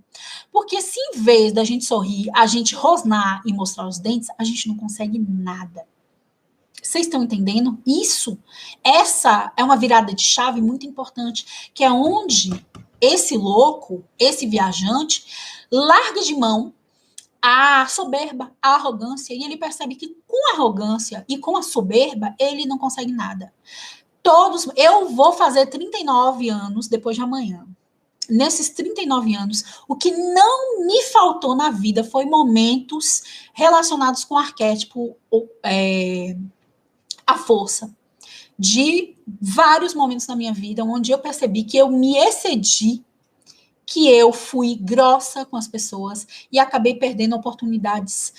Porque se em vez da gente sorrir, a gente rosnar e mostrar os dentes, a gente não consegue nada. Vocês estão entendendo? Essa é uma virada de chave muito importante, que é onde esse louco, esse viajante, larga de mão a soberba, a arrogância, e ele percebe que com a arrogância e com a soberba, ele não consegue nada. Eu vou fazer 39 anos depois de amanhã. Nesses 39 anos, o que não me faltou na vida foi momentos relacionados com o arquétipo, a força. De vários momentos na minha vida onde eu percebi que eu me excedi, que eu fui grossa com as pessoas e acabei perdendo oportunidades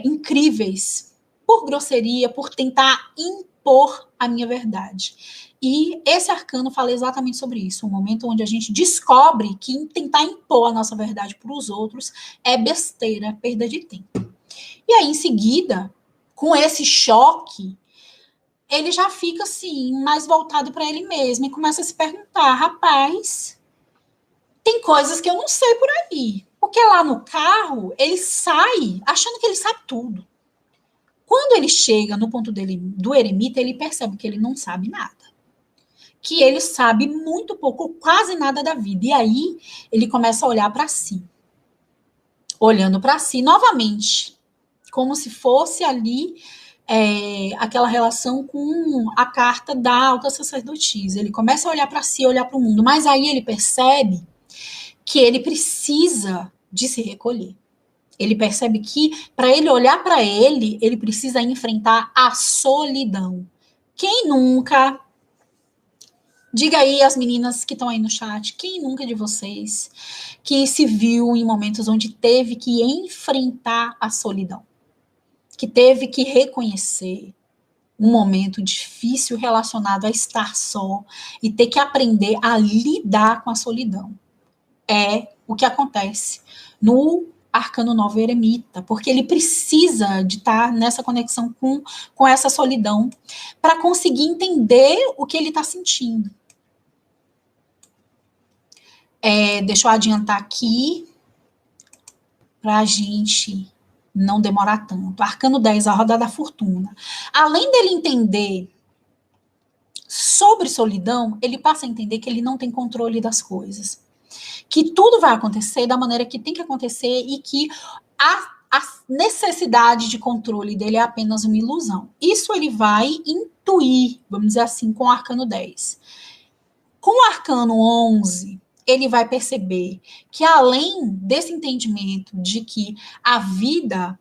incríveis por grosseria, por tentar impor a minha verdade. E esse arcano fala exatamente sobre isso, um momento onde a gente descobre que tentar impor a nossa verdade para os outros é besteira, é perda de tempo. E aí, em seguida, com esse choque, ele já fica assim, mais voltado para ele mesmo e começa a se perguntar: rapaz, tem coisas que eu não sei por aí. Porque lá no carro, ele sai achando que ele sabe tudo. Quando ele chega no ponto do eremita, ele percebe que ele não sabe nada. Que ele sabe muito pouco, quase nada da vida. E aí, ele começa a olhar para si. Olhando para si novamente. Como se fosse ali aquela relação com a carta da alta sacerdotisa. Ele começa a olhar para si, olhar para o mundo. Mas aí ele percebe que ele precisa de se recolher. Ele percebe que, para ele olhar para ele precisa enfrentar a solidão. Quem nunca... Diga aí as meninas que estão aí no chat, quem nunca de vocês que se viu em momentos onde teve que enfrentar a solidão? Que teve que reconhecer um momento difícil relacionado a estar só e ter que aprender a lidar com a solidão. É o que acontece no Arcano 9 Eremita, porque ele precisa de estar nessa conexão com essa solidão para conseguir entender o que ele está sentindo. Deixa eu adiantar aqui para a gente não demorar tanto. Arcano 10, a roda da fortuna. Além dele entender sobre solidão, ele passa a entender que ele não tem controle das coisas. Que tudo vai acontecer da maneira que tem que acontecer e que a necessidade de controle dele é apenas uma ilusão. Isso ele vai intuir, vamos dizer assim, com o Arcano 10. Com o Arcano 11, ele vai perceber que além desse entendimento de que a vida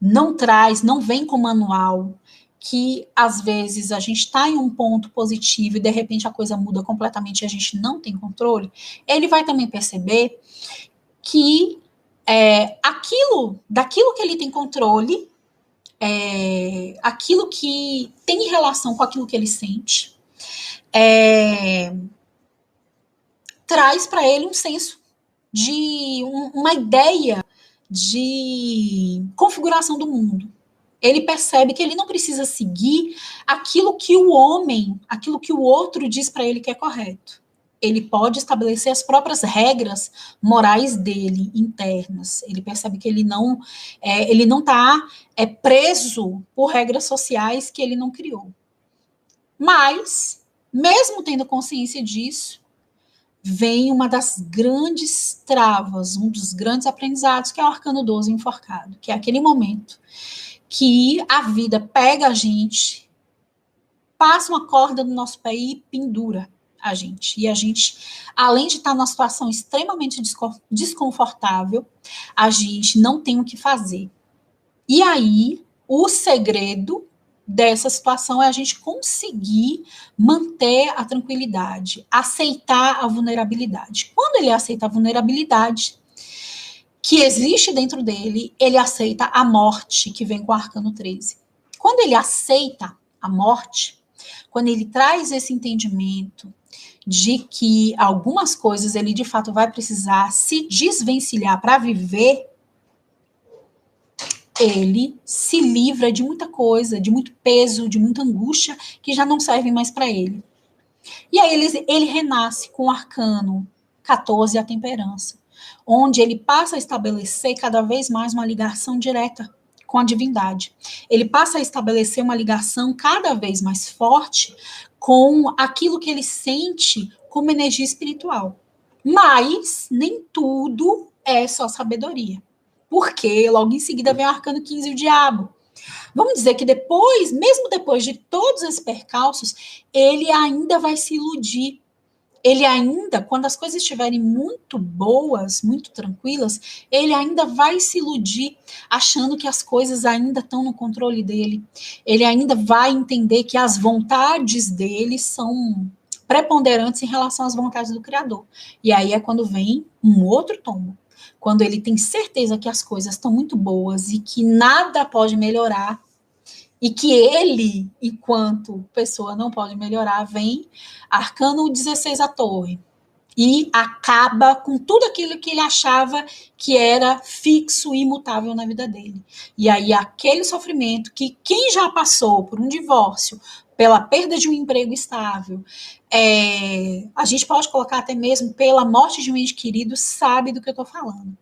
não vem com manual, que às vezes a gente está em um ponto positivo e de repente a coisa muda completamente e a gente não tem controle, ele vai também perceber que daquilo que ele tem controle, aquilo que tem relação com aquilo que ele sente, traz para ele um senso de uma ideia de configuração do mundo. Ele percebe que ele não precisa seguir aquilo que o homem, aquilo que o outro diz para ele que é correto. Ele pode estabelecer as próprias regras morais dele, internas. Ele percebe que ele não está preso por regras sociais que ele não criou. Mas, mesmo tendo consciência disso, vem uma das grandes travas, um dos grandes aprendizados, que é o arcano 12 enforcado, que é aquele momento que a vida pega a gente, passa uma corda no nosso pé e pendura a gente. E a gente, além de estar numa situação extremamente desconfortável, a gente não tem o que fazer. E aí, o segredo dessa situação é a gente conseguir manter a tranquilidade, aceitar a vulnerabilidade. Quando ele aceita a vulnerabilidade que existe dentro dele, ele aceita a morte que vem com o arcano 13. Quando ele aceita a morte, quando ele traz esse entendimento de que algumas coisas ele de fato vai precisar se desvencilhar para viver, ele se livra de muita coisa, de muito peso, de muita angústia que já não serve mais para ele. E aí ele renasce com o arcano 14, a temperança, onde ele passa a estabelecer cada vez mais uma ligação direta com a divindade. Ele passa a estabelecer uma ligação cada vez mais forte com aquilo que ele sente como energia espiritual. Mas nem tudo é só sabedoria. Porque logo em seguida vem o arcano 15 e o diabo. Vamos dizer que depois, mesmo depois de todos esses percalços, ele ainda vai se iludir. Ele ainda, quando as coisas estiverem muito boas, muito tranquilas, ele ainda vai se iludir, achando que as coisas ainda estão no controle dele. Ele ainda vai entender que as vontades dele são preponderantes em relação às vontades do Criador. E aí é quando vem um outro tombo. Quando ele tem certeza que as coisas estão muito boas e que nada pode melhorar, e que ele, enquanto pessoa, não pode melhorar, vem arcano 16 a torre e acaba com tudo aquilo que ele achava que era fixo e imutável na vida dele. E aí aquele sofrimento que quem já passou por um divórcio, pela perda de um emprego estável, a gente pode colocar até mesmo pela morte de um ente querido, sabe do que eu estou falando.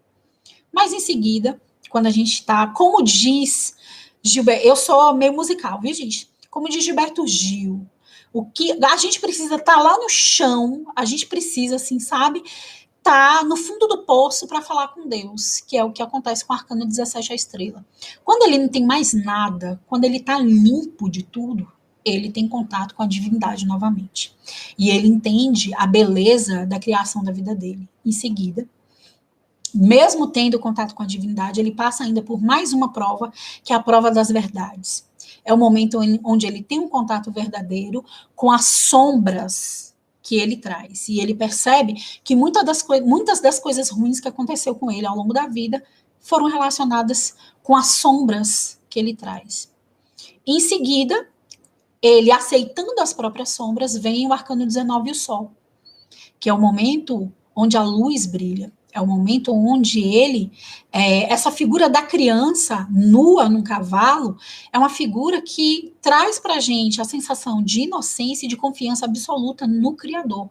Mas em seguida, quando a gente está, como diz Gilberto, eu sou meio musical, viu, gente? Como diz Gilberto Gil, o que a gente precisa estar lá no chão, a gente precisa, assim, sabe, tá no fundo do poço para falar com Deus, que é o que acontece com o arcano 17 a estrela. Quando ele não tem mais nada, quando ele tá limpo de tudo, ele tem contato com a divindade novamente. E ele entende a beleza da criação da vida dele. Em seguida, mesmo tendo contato com a divindade, ele passa ainda por mais uma prova, que é a prova das verdades. É o momento onde ele tem um contato verdadeiro com as sombras que ele traz. E ele percebe que muitas das coisas ruins que aconteceu com ele ao longo da vida foram relacionadas com as sombras que ele traz. Em seguida, ele aceitando as próprias sombras, vem o arcano 19 e o sol, que é o momento onde a luz brilha. É o momento onde ele, essa figura da criança nua num cavalo, é uma figura que traz para a gente a sensação de inocência e de confiança absoluta no Criador.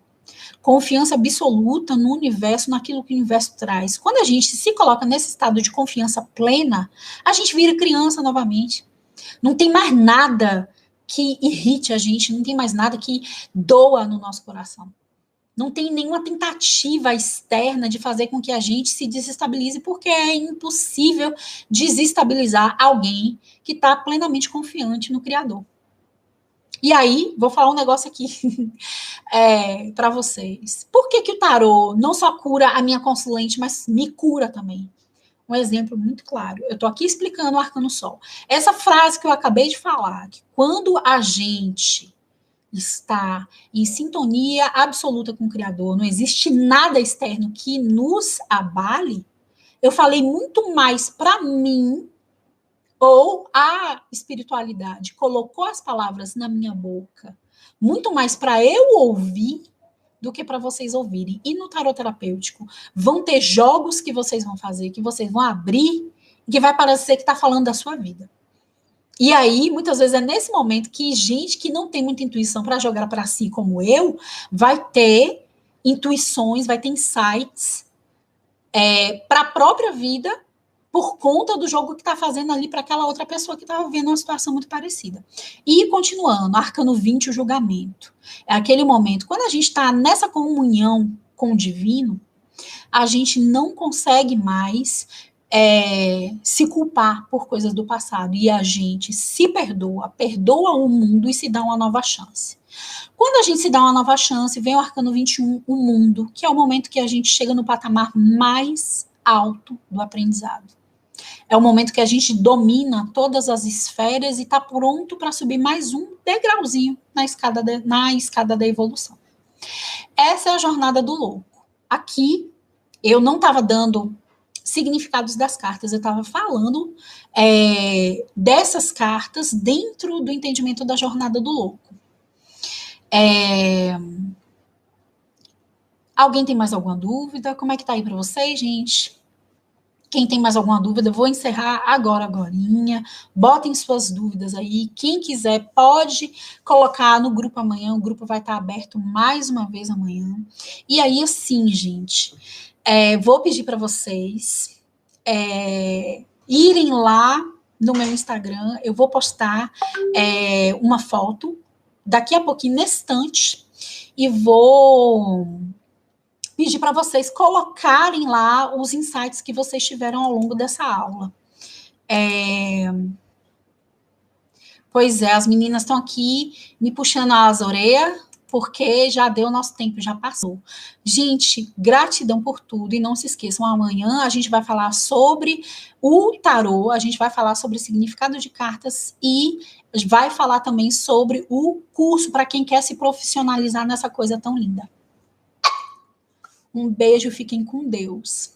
Confiança absoluta no universo, naquilo que o universo traz. Quando a gente se coloca nesse estado de confiança plena, a gente vira criança novamente. Não tem mais nada que irrite a gente, não tem mais nada que doa no nosso coração. Não tem nenhuma tentativa externa de fazer com que a gente se desestabilize, porque é impossível desestabilizar alguém que está plenamente confiante no Criador. E aí, vou falar um negócio aqui para vocês. Por que o tarô não só cura a minha consulente, mas me cura também? Um exemplo muito claro. Eu estou aqui explicando o arcano sol. Essa frase que eu acabei de falar, que quando a gente está em sintonia absoluta com o Criador, não existe nada externo que nos abale, eu falei muito mais para mim, ou a espiritualidade colocou as palavras na minha boca, muito mais para eu ouvir do que para vocês ouvirem. E no tarot terapêutico vão ter jogos que vocês vão fazer, que vocês vão abrir, que vai parecer que está falando da sua vida. E aí, muitas vezes, é nesse momento que gente que não tem muita intuição para jogar para si, como eu, vai ter intuições, vai ter insights para a própria vida, por conta do jogo que está fazendo ali para aquela outra pessoa que está vivendo uma situação muito parecida. E continuando, Arcano 20, o julgamento. É aquele momento, quando a gente está nessa comunhão com o divino, a gente não consegue mais se culpar por coisas do passado. E a gente se perdoa o mundo e se dá uma nova chance. Quando a gente se dá uma nova chance, vem o Arcano 21, o mundo, que é o momento que a gente chega no patamar mais alto do aprendizado. É o momento que a gente domina todas as esferas e está pronto para subir mais um degrauzinho na escada da evolução. Essa é a jornada do louco. Aqui, eu não estava dando significados das cartas, eu estava falando dessas cartas dentro do entendimento da jornada do louco. Alguém tem mais alguma dúvida? Como é que tá aí para vocês, gente? Quem tem mais alguma dúvida, eu vou encerrar agorinha. Botem suas dúvidas aí. Quem quiser pode colocar no grupo amanhã. O grupo vai estar aberto mais uma vez amanhã. E aí, assim, gente, vou pedir para vocês irem lá no meu Instagram. Eu vou postar uma foto daqui a pouquinho, nesse instante, e vou pedir para vocês colocarem lá os insights que vocês tiveram ao longo dessa aula. Pois é, as meninas estão aqui me puxando as orelhas, porque já deu nosso tempo, já passou. Gente, gratidão por tudo, e não se esqueçam, amanhã a gente vai falar sobre o tarô, a gente vai falar sobre o significado de cartas e vai falar também sobre o curso para quem quer se profissionalizar nessa coisa tão linda. Um beijo, fiquem com Deus.